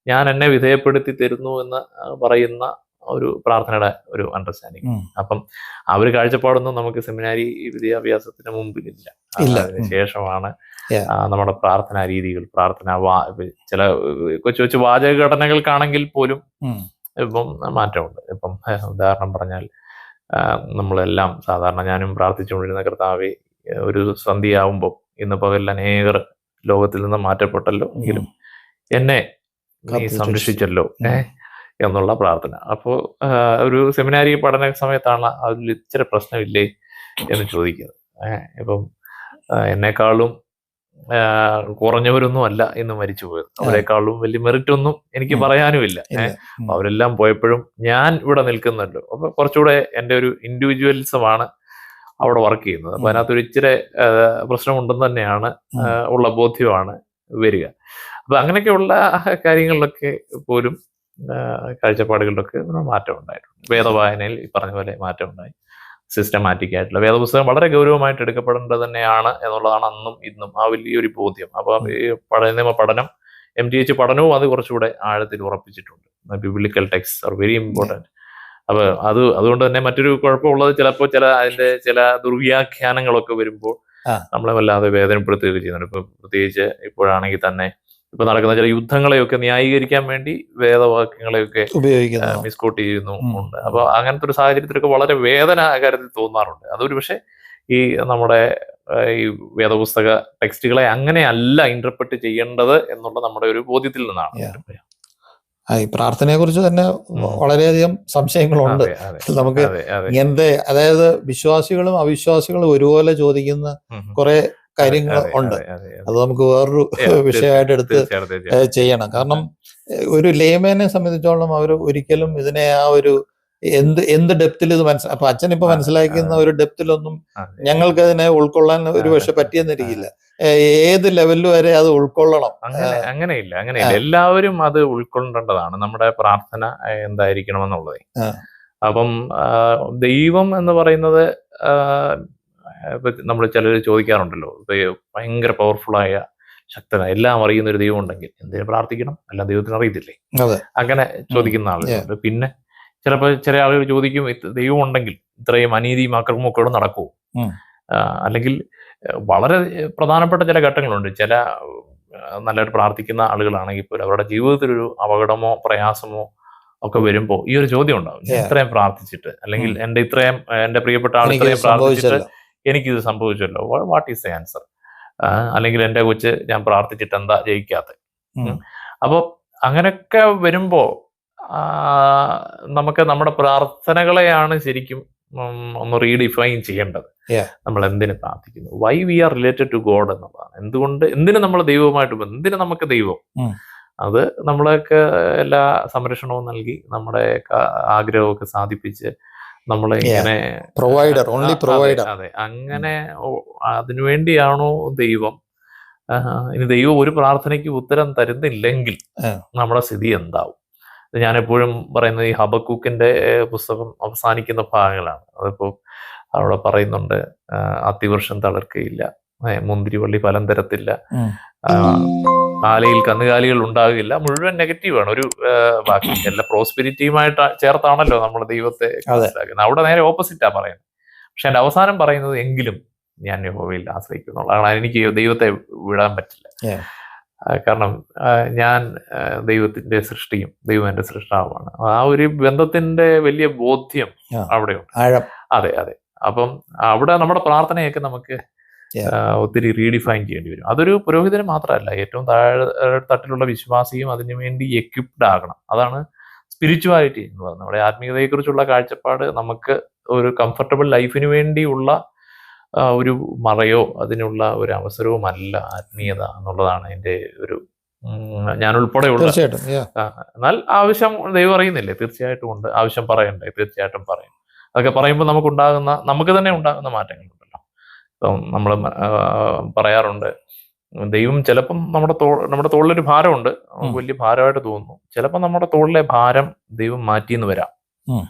ഞാൻ എന്നെ വിധേയപ്പെടുത്തി തരുന്നു എന്ന് പറയുന്ന ഒരു പ്രാർത്ഥനയുടെ ഒരു അണ്ടർസ്റ്റാൻഡിങ്. അപ്പം ആ ഒരു കാഴ്ചപ്പാടൊന്നും നമുക്ക് സെമിനാരി വിദ്യാഭ്യാസത്തിന് മുമ്പിലില്ല. അതിന് ശേഷമാണ് നമ്മുടെ പ്രാർത്ഥനാ രീതികൾ, ചില കൊച്ചു കൊച്ചു വാചകഘടനകൾക്കാണെങ്കിൽ പോലും ഇപ്പം മാറ്റമുണ്ട്. ഇപ്പം ഉദാഹരണം പറഞ്ഞാൽ, നമ്മളെല്ലാം സാധാരണ ഞാനും പ്രാർത്ഥിച്ചുകൊണ്ടിരുന്ന കർത്താവെ, ഒരു സന്ധ്യയാവുമ്പോൾ ഇന്ന് പകൽ അനേകർ ലോകത്തിൽ നിന്ന് മാറ്റപ്പെട്ടല്ലോ, എങ്കിലും എന്നെ നീ സംരക്ഷിച്ചല്ലോ എന്നുള്ള പ്രാർത്ഥന. അപ്പോൾ ഒരു സെമിനാരി പഠന സമയത്താണ് അതിൽ ഇച്ചിരി പ്രശ്നമില്ലേ എന്ന് ചോദിക്കുന്നത്. ഇപ്പം എന്നെക്കാളും കുറഞ്ഞവരൊന്നും അല്ല ഇന്ന് മരിച്ചു പോയത്, അവരെക്കാളും വലിയ മെറിറ്റ് ഒന്നും എനിക്ക് പറയാനുമില്ല. അവരെല്ലാം പോയപ്പോഴും ഞാൻ ഇവിടെ നിൽക്കുന്നല്ലോ. അപ്പൊ കുറച്ചുകൂടെ എൻ്റെ ഒരു ഇൻഡിവിജ്വലിസമാണ് അവിടെ വർക്ക് ചെയ്യുന്നത്. അപ്പൊ അതിനകത്തൊരു ഇച്ചിരി പ്രശ്നമുണ്ടെന്ന് തന്നെയാണ് ഉള്ള ബോധ്യമാണ് വരിക. അപ്പൊ അങ്ങനെയൊക്കെയുള്ള കാര്യങ്ങളിലൊക്കെ പോലും കാഴ്ചപ്പാടുകളിലൊക്കെ മാറ്റം ഉണ്ടായിട്ടുണ്ട്. വേദവായനയിൽ ഈ പറഞ്ഞ പോലെ മാറ്റം ഉണ്ടായി. സിസ്റ്റമാറ്റിക് ആയിട്ടുള്ള വേദപുസ്തകം വളരെ ഗൗരവമായിട്ട് എടുക്കപ്പെടേണ്ടത് തന്നെയാണ് എന്നുള്ളതാണ് അന്നും ഇന്നും ആ വലിയൊരു ബോധ്യം. അപ്പൊ ഈ നിയമ പഠനം, MTH പഠനവും അത് കുറച്ചുകൂടെ ആഴത്തിൽ ഉറപ്പിച്ചിട്ടുണ്ട്. Biblical text are very important. അപ്പൊ അതുകൊണ്ട് തന്നെ മറ്റൊരു കുഴപ്പമുള്ളത്, ചിലപ്പോൾ അതിന്റെ ചില ദുർവ്യാഖ്യാനങ്ങളൊക്കെ വരുമ്പോൾ നമ്മളെ വല്ലാതെ വേദനപ്പെടുത്തുകയൊക്കെ ചെയ്യുന്നുണ്ട്. ഇപ്പൊ പ്രത്യേകിച്ച് ഇപ്പോഴാണെങ്കിൽ തന്നെ ഇപ്പൊ നടക്കുന്ന ചില യുദ്ധങ്ങളെയൊക്കെ ന്യായീകരിക്കാൻ വേണ്ടി വേദവാക്യങ്ങളെയൊക്കെ മിസ്കോട്ട് ചെയ്യുന്നുണ്ട്. അപ്പൊ അങ്ങനത്തെ ഒരു സാഹചര്യത്തിലൊക്കെ വളരെ വേദന കാര്യത്തിൽ തോന്നാറുണ്ട്. അതൊരു പക്ഷേ ഈ നമ്മുടെ ഈ വേദപുസ്തക ടെക്സ്റ്റുകളെ അങ്ങനെയല്ല ഇന്റർപ്രറ്റ് ചെയ്യേണ്ടത് എന്നുള്ള നമ്മുടെ ഒരു ബോധ്യത്തിൽ നിന്നാണ്. ഈ പ്രാർത്ഥനയെ കുറിച്ച് തന്നെ വളരെയധികം സംശയങ്ങളുണ്ട് നമുക്ക്. ഇങ്ങനത്തെ, അതായത് വിശ്വാസികളും അവിശ്വാസികളും ഒരുപോലെ ചോദിക്കുന്ന കുറെ കാര്യങ്ങൾ ഉണ്ട്. അത് നമുക്ക് വേറൊരു വിഷയമായിട്ട് എടുത്ത് ചെയ്യണം. കാരണം ഒരു ലേമേനെ സംബന്ധിച്ചോളം അവർ ഒരിക്കലും ഇതിനെ ആ ഒരു എന്ത് ഡെപ്തിൽ ഇത് അപ്പൊ അച്ഛൻ ഇപ്പൊ മനസ്സിലാക്കുന്ന ഒരു ഡെപ്തിലൊന്നും ഞങ്ങൾക്ക് അതിനെ ഉൾക്കൊള്ളാൻ ഒരു പക്ഷെ പറ്റിയെന്നിരിക്കില്ല. ഏത് ലെവലിൽ വരെ അത് ഉൾക്കൊള്ളണം? അങ്ങനെയില്ല. എല്ലാവരും അത് ഉൾക്കൊള്ളേണ്ടതാണ്. നമ്മുടെ പ്രാർത്ഥന എന്തായിരിക്കണമെന്നുള്ളത്. അപ്പം ദൈവം എന്ന് പറയുന്നത്, നമ്മൾ ചിലർ ചോദിക്കാറുണ്ടല്ലോ, ഭയങ്കര പവർഫുള്ളായ ശക്തനായ എല്ലാം അറിയുന്ന ഒരു ദൈവം ഉണ്ടെങ്കിൽ എന്തിനു പ്രാർത്ഥിക്കണം? എല്ലാം ദൈവത്തിന് അറിയത്തില്ലേ? അങ്ങനെ ചോദിക്കുന്ന ആളുകളുണ്ട്. പിന്നെ ചിലപ്പോൾ ചില ആളുകൾ ചോദിക്കും, ദൈവം ഉണ്ടെങ്കിൽ ഇത്രയും അനീതിയും അക്രമമൊക്കെ നടക്കുമോ? അല്ലെങ്കിൽ വളരെ പ്രധാനപ്പെട്ട ചില ഘട്ടങ്ങളുണ്ട്. ചില നല്ലതായിട്ട് പ്രാർത്ഥിക്കുന്ന ആളുകളാണെങ്കിൽ പോലും അവരുടെ ജീവിതത്തിലൊരു അപകടമോ പ്രയാസമോ ഒക്കെ വരുമ്പോൾ ഈ ഒരു ചോദ്യം ഉണ്ടാവും, ഇത്രയും പ്രാർത്ഥിച്ചിട്ട്, അല്ലെങ്കിൽ എന്റെ പ്രിയപ്പെട്ട ആൾ ഇത്രയും പ്രാർത്ഥിച്ചിട്ട് എനിക്കിത് സംഭവിച്ചല്ലോ, വാട്ട് ഈസ് ദ ആൻസർ? അല്ലെങ്കിൽ എൻ്റെ കൊച്ച് ഞാൻ പ്രാർത്ഥിച്ചിട്ട് എന്താ ജയിക്കാത്ത? അപ്പോൾ അങ്ങനെയൊക്കെ വരുമ്പോൾ നമുക്ക് നമ്മുടെ പ്രാർത്ഥനകളെയാണ് ശരിക്കും ഒന്ന് റീഡിഫൈൻ ചെയ്യേണ്ടത്. നമ്മൾ എന്തിനു പ്രാർത്ഥിക്കുന്നു, why we are related to God എന്നുള്ളതാണ്. എന്തിനു നമ്മൾ ദൈവവുമായിട്ട്, എന്തിനു നമുക്ക് ദൈവം? അത് നമ്മളൊക്കെ എല്ലാ സംരക്ഷണവും നൽകി നമ്മുടെ ആഗ്രഹമൊക്കെ സാധിപ്പിച്ച് നമ്മളെ ഇങ്ങനെ പ്രൊവൈഡർ, ഓൺലി പ്രൊവൈഡർ. അതെ, അങ്ങനെ അതിനുവേണ്ടിയാണോ ദൈവം? ഇനി ദൈവം ഒരു പ്രാർത്ഥനയ്ക്ക് ഉത്തരം തരുന്നില്ലെങ്കിൽ നമ്മുടെ സ്ഥിതി എന്താവും? ഞാൻ എപ്പോഴും പറയുന്നത് ഈ ഹബക്കൂക്കിന്റെ പുസ്തകം അവസാനിക്കുന്ന ഭാഗങ്ങളാണ്. അതിപ്പോ അവിടെ പറയുന്നുണ്ട്, അതിവർഷം തളർക്കയില്ല, മുന്തിരിവള്ളി ഫലം തരത്തില്ല, ആലയിൽ കന്നുകാലികൾ ഉണ്ടാകില്ല, മുഴുവൻ നെഗറ്റീവാണ്. ഒരു ബാക്കി എല്ലാ പ്രോസ്പെരിറ്റിയുമായിട്ട് ചേർത്താണല്ലോ നമ്മൾ ദൈവത്തെ മനസ്സിലാക്കുന്നത്. അവിടെ നേരെ ഓപ്പോസിറ്റാ പറയുന്നത്. പക്ഷെ എൻ്റെ അവസാനം പറയുന്നത് എങ്കിലും ഞാൻ യഹോവയിൽ ആശ്രയിക്കുന്നുള്ളതാണ്. എനിക്ക് ദൈവത്തെ വിടാൻ പറ്റില്ല. കാരണം ഞാൻ ദൈവത്തിന്റെ സൃഷ്ടിയും ദൈവം എന്റെ സൃഷ്ടാവുമാണ്. ആ ഒരു ബന്ധത്തിന്റെ വലിയ ബോധ്യം അവിടെയുണ്ട്. അതെ അതെ. അപ്പം അവിടെ നമ്മുടെ പ്രാർത്ഥനയൊക്കെ നമുക്ക് ഒത്തിരി റീഡിഫൈൻ ചെയ്യേണ്ടി വരും. അതൊരു പുരോഹിതന് മാത്രമല്ല, ഏറ്റവും താഴെ തട്ടിലുള്ള വിശ്വാസിയും അതിനു വേണ്ടി എക്വിപ്ഡ് ആകണം. അതാണ് സ്പിരിച്വാലിറ്റി എന്ന് പറയുന്നത്. നമ്മുടെ ആത്മീയതയെക്കുറിച്ചുള്ള കാഴ്ചപ്പാട് നമുക്ക് ഒരു കംഫർട്ടബിൾ ലൈഫിന് വേണ്ടിയുള്ള ഒരു മറയോ അതിനുള്ള ഒരു അവസരവുമല്ല ആത്മീയത എന്നുള്ളതാണ് എൻ്റെ ഒരു ഞാൻ ഉൾപ്പെടെയുള്ള. എന്നാൽ ആവശ്യം ദൈവം അറിയുന്നില്ലേ, തീർച്ചയായിട്ടും ഉണ്ട്. ആവശ്യം പറയണ്ടേ, തീർച്ചയായിട്ടും പറയും. അതൊക്കെ പറയുമ്പോൾ നമുക്ക് തന്നെ ഉണ്ടാകുന്ന മാറ്റങ്ങളുണ്ടല്ലോ. ഇപ്പം നമ്മൾ പറയാറുണ്ട്, ദൈവം ചിലപ്പം നമ്മുടെ തോളിലൊരു ഭാരമുണ്ട്, വലിയ ഭാരമായിട്ട് തോന്നുന്നു. ചിലപ്പോൾ നമ്മുടെ തോളിലെ ഭാരം ദൈവം മാറ്റിയെന്ന് വരാം,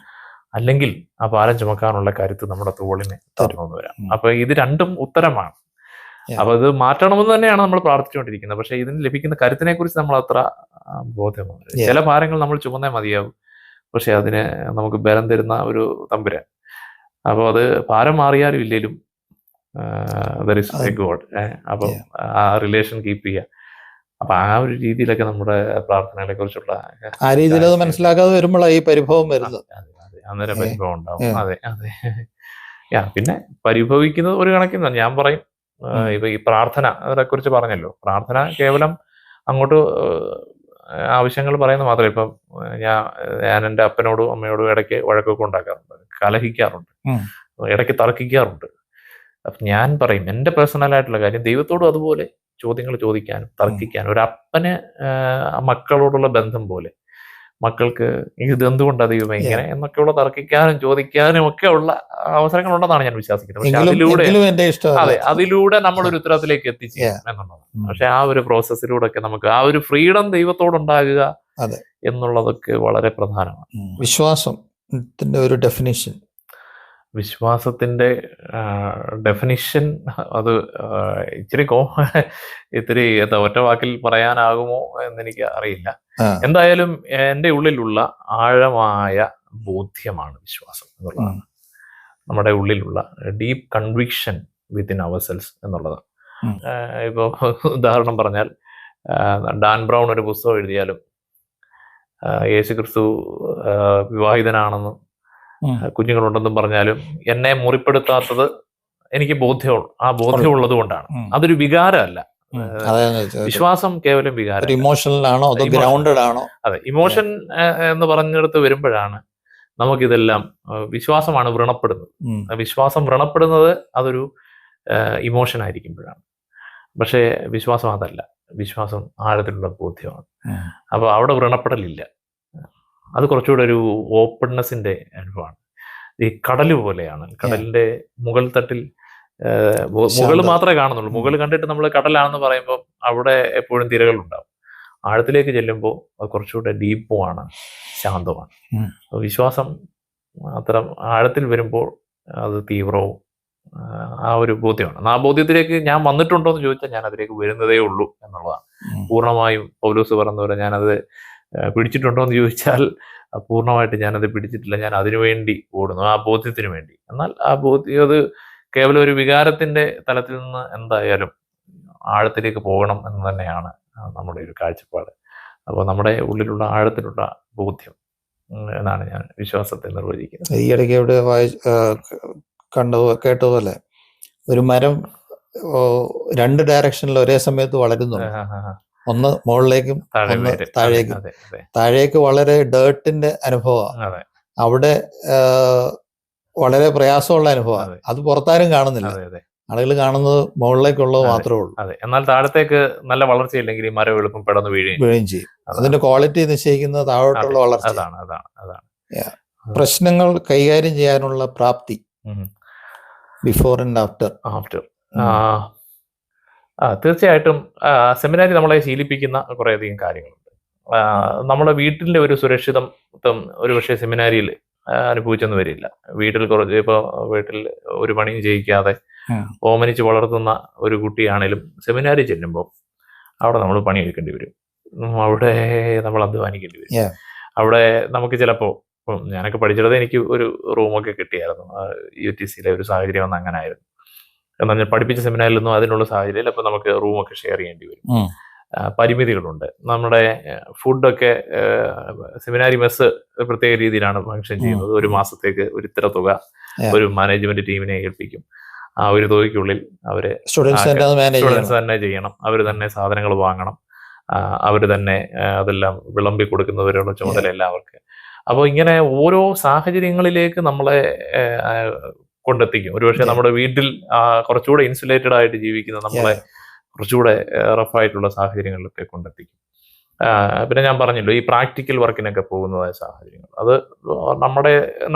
അല്ലെങ്കിൽ ആ ഭാരം ചുമക്കാനുള്ള കരുത്ത് നമ്മുടെ തോളിന് തരണമെന്ന് വരാം. അപ്പൊ ഇത് രണ്ടും ഉത്തരമാണ്. അപ്പൊ ഇത് മാറ്റണമെന്ന് തന്നെയാണ് നമ്മൾ പ്രാർത്ഥിച്ചുകൊണ്ടിരിക്കുന്നത്. പക്ഷെ ഇതിന് ലഭിക്കുന്ന കരുത്തിനെ കുറിച്ച് നമ്മൾ അത്ര ബോധ്യമാണ്. ചില ഭാരങ്ങൾ നമ്മൾ ചുമന്നേ മതിയാവും, പക്ഷെ അതിന് നമുക്ക് ബലം തരുന്ന ഒരു തമ്പുരാൻ. അപ്പൊ അത് ഭാരം മാറിയാലും ഇല്ലേലും ഗോഡ്. അപ്പം ആ റിലേഷൻ കീപ്പ് ചെയ്യുക. അപ്പൊ ആ ഒരു രീതിയിലൊക്കെ നമ്മുടെ പ്രാർത്ഥനകളെ കുറിച്ചുള്ള ആ രീതിയിൽ അത് മനസ്സിലാക്കാതെ വരുമ്പോഴാണ് ഈ പരിഭവം വരുന്നത്. അന്നേരം പരിഭവം ഉണ്ടാവും. അതെ അതെ. പിന്നെ പരിഭവിക്കുന്നത് ഒരു കണക്കിന് ഞാൻ പറയും, ഇപ്പൊ ഈ പ്രാർത്ഥന അതിനെ കുറിച്ച് പറഞ്ഞല്ലോ, പ്രാർത്ഥന കേവലം അങ്ങോട്ട് ആവശ്യങ്ങൾ പറയുന്നത് മാത്രമേ. ഇപ്പം ഞാൻ എൻ്റെ അപ്പനോടും അമ്മയോടും ഇടയ്ക്ക് വഴക്കൊക്കെ ഉണ്ടാക്കാറുണ്ട്, കലഹിക്കാറുണ്ട്, ഇടയ്ക്ക് തർക്കിക്കാറുണ്ട്. അപ്പൊ ഞാൻ പറയും എൻ്റെ പേഴ്സണലായിട്ടുള്ള കാര്യം, ദൈവത്തോടും അതുപോലെ ചോദ്യങ്ങൾ ചോദിക്കാനും തർക്കിക്കാനും, ഒരു അപ്പന് മക്കളോടുള്ള ബന്ധം പോലെ മക്കൾക്ക് ഇത് എന്തുകൊണ്ടാണ് ദൈവം ഇങ്ങനെ എന്നൊക്കെയുള്ള തർക്കിക്കാനും ചോദിക്കാനും ഒക്കെ ഉള്ള അവസരങ്ങളുണ്ടെന്നാണ് ഞാൻ വിശ്വസിക്കുന്നത്. പക്ഷെ അതിലൂടെ നമ്മളൊരു ഉത്തരത്തിലേക്ക് എത്തിച്ചേരും എന്നുള്ളതാണ്. പക്ഷെ ആ ഒരു പ്രോസസ്സിലൂടെ ഒക്കെ നമുക്ക് ആ ഒരു ഫ്രീഡം ദൈവത്തോടുണ്ടാകുക എന്നുള്ളതൊക്കെ വളരെ പ്രധാനമാണ്. വിശ്വാസത്തിന്റെ ഒരു ഡെഫിനിഷൻ, വിശ്വാസത്തിന്റെ ഡെഫിനിഷൻ അത് ഇത്തിരി ഒറ്റ വാക്കിൽ പറയാനാകുമോ എന്നെനിക്ക് അറിയില്ല. എന്തായാലും എൻ്റെ ഉള്ളിലുള്ള ആഴമായ ബോധ്യമാണ് വിശ്വാസം എന്നുള്ളതാണ്. നമ്മുടെ ഉള്ളിലുള്ള deep conviction within ourselves എന്നുള്ളതാണ്. ഇപ്പോൾ ഉദാഹരണം പറഞ്ഞാൽ, ഡാൻ ബ്രൗൺ ഒരു പുസ്തകം എഴുതിയാലും യേശുക്രിസ്തു വിവാഹിതനാണെന്നും കുഞ്ഞുങ്ങളുണ്ടെന്നും പറഞ്ഞാലും എന്നെ മുറിപ്പെടുത്താത്തത് എനിക്ക് ബോധ്യമുള്ളത് കൊണ്ടാണ്. അതൊരു വികാരമല്ല. വിശ്വാസം കേവലം വികാരം, ഇമോഷണൽ ആണോ അതോ ഗ്രൗണ്ടഡ് ആണോ? അതെ, ഇമോഷൻ എന്ന് പറഞ്ഞെടുത്ത് വരുമ്പോഴാണ് നമുക്കിതെല്ലാം വിശ്വാസമാണ് വ്രണപ്പെടുന്നത്. വിശ്വാസം വ്രണപ്പെടുന്നത് അതൊരു ഇമോഷൻ ആയിരിക്കുമ്പോഴാണ്. പക്ഷേ വിശ്വാസം അതല്ല, വിശ്വാസം ആഴത്തിലുള്ള ബോധ്യമാണ്. അപ്പൊ അവിടെ വ്രണപ്പെടലില്ല. അത് കുറച്ചുകൂടെ ഒരു ഓപ്പൺനെസ്സിന്റെ അനുഭവമാണ്. ഈ കടല് പോലെയാണ്. കടലിന്റെ മുകൾ തട്ടിൽ മുകൾ മാത്രമേ കാണുന്നുള്ളൂ. മുകൾ കണ്ടിട്ട് നമ്മൾ കടലാണെന്ന് പറയുമ്പോൾ അവിടെ എപ്പോഴും തിരകൾ ഉണ്ടാവും. ആഴത്തിലേക്ക് ചെല്ലുമ്പോൾ അത് കുറച്ചുകൂടെ ഡീപ്പുമാണ്, ശാന്തമാണ്. വിശ്വാസം അത്ര ആഴത്തിൽ വരുമ്പോൾ അത് തീവ്രവും ആ ഒരു ബോധ്യമാണ്. ആ ബോധ്യത്തിലേക്ക് ഞാൻ വന്നിട്ടുണ്ടോ എന്ന് ചോദിച്ചാൽ ഞാൻ അതിലേക്ക് വരുന്നതേ ഉള്ളൂ എന്നുള്ളതാണ്. പൂർണ്ണമായും പൗലോസ് പറഞ്ഞതുപോലെ ഞാനത് പിടിച്ചിട്ടുണ്ടോ എന്ന് ചോദിച്ചാൽ പൂർണ്ണമായിട്ട് ഞാനത് പിടിച്ചിട്ടില്ല. ഞാൻ അതിനുവേണ്ടി ഓടുന്നു, ആ ബോധ്യത്തിന് വേണ്ടി. എന്നാൽ ആ ബോധ്യം അത് കേവലം ഒരു വികാരത്തിന്റെ തലത്തിൽ നിന്ന് എന്തായാലും ആഴത്തിലേക്ക് പോകണം എന്ന് തന്നെയാണ് നമ്മുടെ ഒരു കാഴ്ചപ്പാട്. അപ്പോൾ നമ്മുടെ ഉള്ളിലുള്ള ആഴത്തിലുള്ള ബോധ്യം എന്നാണ് ഞാൻ വിശ്വാസത്തെ നിർവചിക്കുന്നത്. ഈ ഇടയ്ക്ക് എവിടെ കേട്ടതുപോലെ ഒരു മരം 2 ഡയറക്ഷനിൽ ഒരേ സമയത്ത് വളരുന്നുണ്ട്. ഒന്ന് മുകളിലേക്കും ഒന്ന് താഴേക്കും. താഴേക്ക് വളരെ ഡേർട്ടിന്റെ അനുഭവമാണ്, അവിടെ വളരെ പ്രയാസമുള്ള അനുഭവമാണ്. അത് പുറത്താരും കാണുന്നില്ല, ആളുകൾ കാണുന്നത് മുകളിലേക്കുള്ളത് മാത്രമേ ഉള്ളൂ. എന്നാൽ താഴത്തേക്ക് നല്ല വളർച്ചയില്ലെങ്കിൽ ഈ മരം എളുപ്പം പെടന്ന് വീഴുകയും ചെയ്യും. അതിന്റെ ക്വാളിറ്റി നിശ്ചയിക്കുന്നത് താഴോട്ടുള്ള വളർച്ച. പ്രശ്നങ്ങൾ കൈകാര്യം ചെയ്യാനുള്ള പ്രാപ്തി, ബിഫോർ ആൻഡ് ആഫ്റ്റർ. തീർച്ചയായിട്ടും സെമിനാരി നമ്മളെ ശീലിപ്പിക്കുന്ന കുറേയധികം കാര്യങ്ങളുണ്ട്. നമ്മുടെ വീട്ടിലെ ഒരു സുരക്ഷിതത്വം ഒരു പക്ഷേ സെമിനാരിയിൽ അനുഭവിച്ചൊന്നും വരില്ല. വീട്ടിൽ ഒരു പണിയും ചെയ്യിക്കാതെ ഓമനിച്ച് വളർത്തുന്ന ഒരു കുട്ടിയാണേലും സെമിനാരി ചെല്ലുമ്പോൾ അവിടെ നമ്മൾ പണിയെടുക്കേണ്ടി വരും, അവിടെ നമ്മൾ അധ്വാനിക്കേണ്ടി വരും. അവിടെ നമുക്ക് ചിലപ്പോൾ ഇപ്പം ഞാനൊക്കെ പഠിച്ചത് എനിക്ക് ഒരു റൂമൊക്കെ കിട്ടിയായിരുന്നു. UTCയിലെ ഒരു സാഹചര്യം ഒന്നും അങ്ങനെ ആയിരുന്നു. എന്നാൽ ഞാൻ പഠിപ്പിച്ച സെമിനാറിലൊന്നും അതിനുള്ള സാഹചര്യം. അപ്പോൾ നമുക്ക് റൂമൊക്കെ ഷെയർ ചെയ്യേണ്ടി വരും. പരിമിതികളുണ്ട്. നമ്മുടെ ഫുഡൊക്കെ സെമിനാരി മെസ്സ് പ്രത്യേക രീതിയിലാണ് ഫങ്ഷൻ ചെയ്യുന്നത്. ഒരു മാസത്തേക്ക് ഒരു ഇത്ര തുക ഒരു മാനേജ്മെന്റ് ടീമിനെ ഏൽപ്പിക്കും. ആ ഒരു തുകയ്ക്കുള്ളിൽ അവര് സ്റ്റുഡൻസ് തന്നെ ചെയ്യണം. അവർ തന്നെ സാധനങ്ങൾ വാങ്ങണം, അവർ തന്നെ അതെല്ലാം വിളമ്പി കൊടുക്കുന്നവരുടെ ചുമതല എല്ലാവർക്ക്. അപ്പോൾ ഇങ്ങനെ ഓരോ സാഹചര്യങ്ങളിലേക്ക് നമ്മളെ കൊണ്ടെത്തിക്കും. ഒരുപക്ഷെ നമ്മുടെ വീട്ടിൽ കുറച്ചുകൂടെ ഇൻസുലേറ്റഡ് ആയിട്ട് ജീവിക്കുന്ന നമ്മളെ കുറച്ചുകൂടെ റഫായിട്ടുള്ള സാഹചര്യങ്ങളിലൊക്കെ കൊണ്ടെത്തിക്കും. പിന്നെ ഞാൻ പറഞ്ഞല്ലോ, ഈ പ്രാക്ടിക്കൽ വർക്കിനൊക്കെ പോകുന്നതായ സാഹചര്യങ്ങൾ, അത്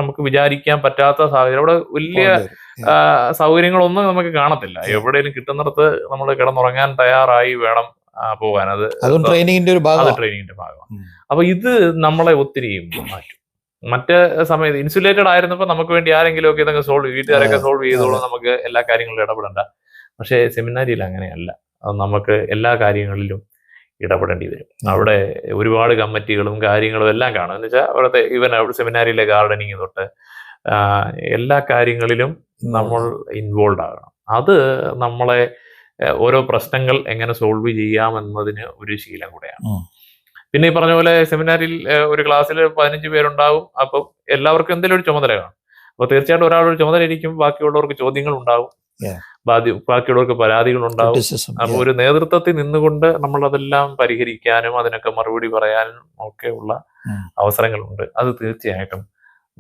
നമുക്ക് വിചാരിക്കാൻ പറ്റാത്ത സാഹചര്യം. അവിടെ വലിയ സൗകര്യങ്ങളൊന്നും നമുക്ക് കാണത്തില്ല. എവിടെയെങ്കിലും കിട്ടുന്നിടത്ത് നമ്മൾ കിടന്നുറങ്ങാൻ തയ്യാറായി വേണം പോകാൻ. അത് ട്രെയിനിങ്ങിന്റെ ഭാഗമാണ്. അപ്പൊ ഇത് നമ്മളെ ഒത്തിരി മാറ്റും. മറ്റ് സമയത്ത് ഇൻസുലേറ്റഡ് ആയിരുന്നപ്പോൾ നമുക്ക് വേണ്ടി ആരെങ്കിലും ഒക്കെ ഇതൊക്കെ വീട്ടുകാരൊക്കെ സോൾവ് ചെയ്തോളും, നമുക്ക് എല്ലാ കാര്യങ്ങളിലും ഇടപെടണ്ട. പക്ഷേ സെമിനാരിയിൽ അങ്ങനെയല്ല. നമുക്ക് എല്ലാ കാര്യങ്ങളിലും ഇടപെടേണ്ടി വരും. അവിടെ ഒരുപാട് കമ്മിറ്റികളും കാര്യങ്ങളും എല്ലാം കാണും. എന്ന് വെച്ചാൽ അവിടുത്തെ സെമിനാരിയിലെ ഗാർഡനിങ് തൊട്ട് എല്ലാ കാര്യങ്ങളിലും നമ്മൾ ഇൻവോൾവ് ആകണം. അത് നമ്മളെ ഓരോ പ്രശ്നങ്ങൾ എങ്ങനെ സോൾവ് ചെയ്യാമെന്നതിന് ഒരു ശീലം കൂടെയാണ്. പിന്നെ ഈ പറഞ്ഞ പോലെ സെമിനാരിൽ ഒരു ക്ലാസ്സിൽ 15 പേരുണ്ടാവും. അപ്പം എല്ലാവർക്കും എന്തെങ്കിലും ഒരു ചുമതല കാണും. അപ്പോൾ തീർച്ചയായിട്ടും ഒരാളൊരു ചുമതല ഇരിക്കും, ബാക്കിയുള്ളവർക്ക് ചോദ്യങ്ങൾ ഉണ്ടാവും, ബാക്കിയുള്ളവർക്ക് പരാതികൾ ഉണ്ടാവും. അപ്പോൾ ഒരു നേതൃത്വത്തിൽ നിന്നുകൊണ്ട് നമ്മൾ അതെല്ലാം പരിഹരിക്കാനും അതിനൊക്കെ മറുപടി പറയാനും ഒക്കെ ഉള്ള അവസരങ്ങളുണ്ട്. അത് തീർച്ചയായിട്ടും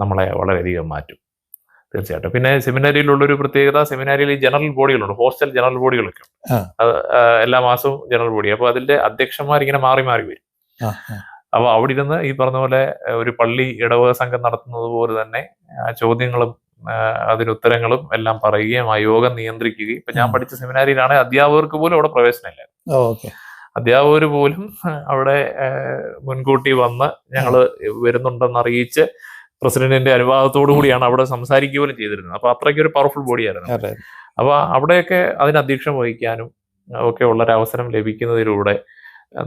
നമ്മളെ വളരെയധികം മാറ്റും, തീർച്ചയായിട്ടും. പിന്നെ സെമിനാരിയിലുള്ളൊരു പ്രത്യേകത, സെമിനാരിയിൽ ഈ ജനറൽ ബോഡികളുണ്ട്, ഹോസ്റ്റൽ ജനറൽ ബോഡികളൊക്കെ ഉണ്ട്. എല്ലാ മാസവും ജനറൽ ബോഡി. അപ്പോൾ അതിന്റെ അധ്യക്ഷന്മാർ ഇങ്ങനെ മാറി മാറി വരും. അപ്പൊ അവിടെ ഇരുന്ന് ഈ പറഞ്ഞ പോലെ ഒരു പള്ളി ഇടവക സംഘം നടത്തുന്നത് പോലെ തന്നെ ചോദ്യങ്ങളും അതിനുത്തരങ്ങളും എല്ലാം പറയുകയും ആ യോഗം നിയന്ത്രിക്കുകയും. ഇപ്പൊ ഞാൻ പഠിച്ച സെമിനാരിയിലാണെങ്കിൽ അധ്യാപകർക്ക് പോലും അവിടെ പ്രവേശനമില്ല. അധ്യാപകർ പോലും അവിടെ മുൻകൂട്ടി വന്ന് ഞങ്ങള് വരുന്നുണ്ടെന്ന് അറിയിച്ച് പ്രസിഡന്റിന്റെ അനുവാദത്തോടു കൂടിയാണ് അവിടെ സംസാരിക്കുക പോലും ചെയ്തിരുന്നത്. അപ്പൊ അത്രയ്ക്ക് ഒരു പവർഫുൾ ബോഡിയായിരുന്നു. അപ്പൊ അവിടെയൊക്കെ അതിന് അധ്യക്ഷം വഹിക്കാനും ഒക്കെ ഉള്ളൊരു അവസരം ലഭിക്കുന്നതിലൂടെ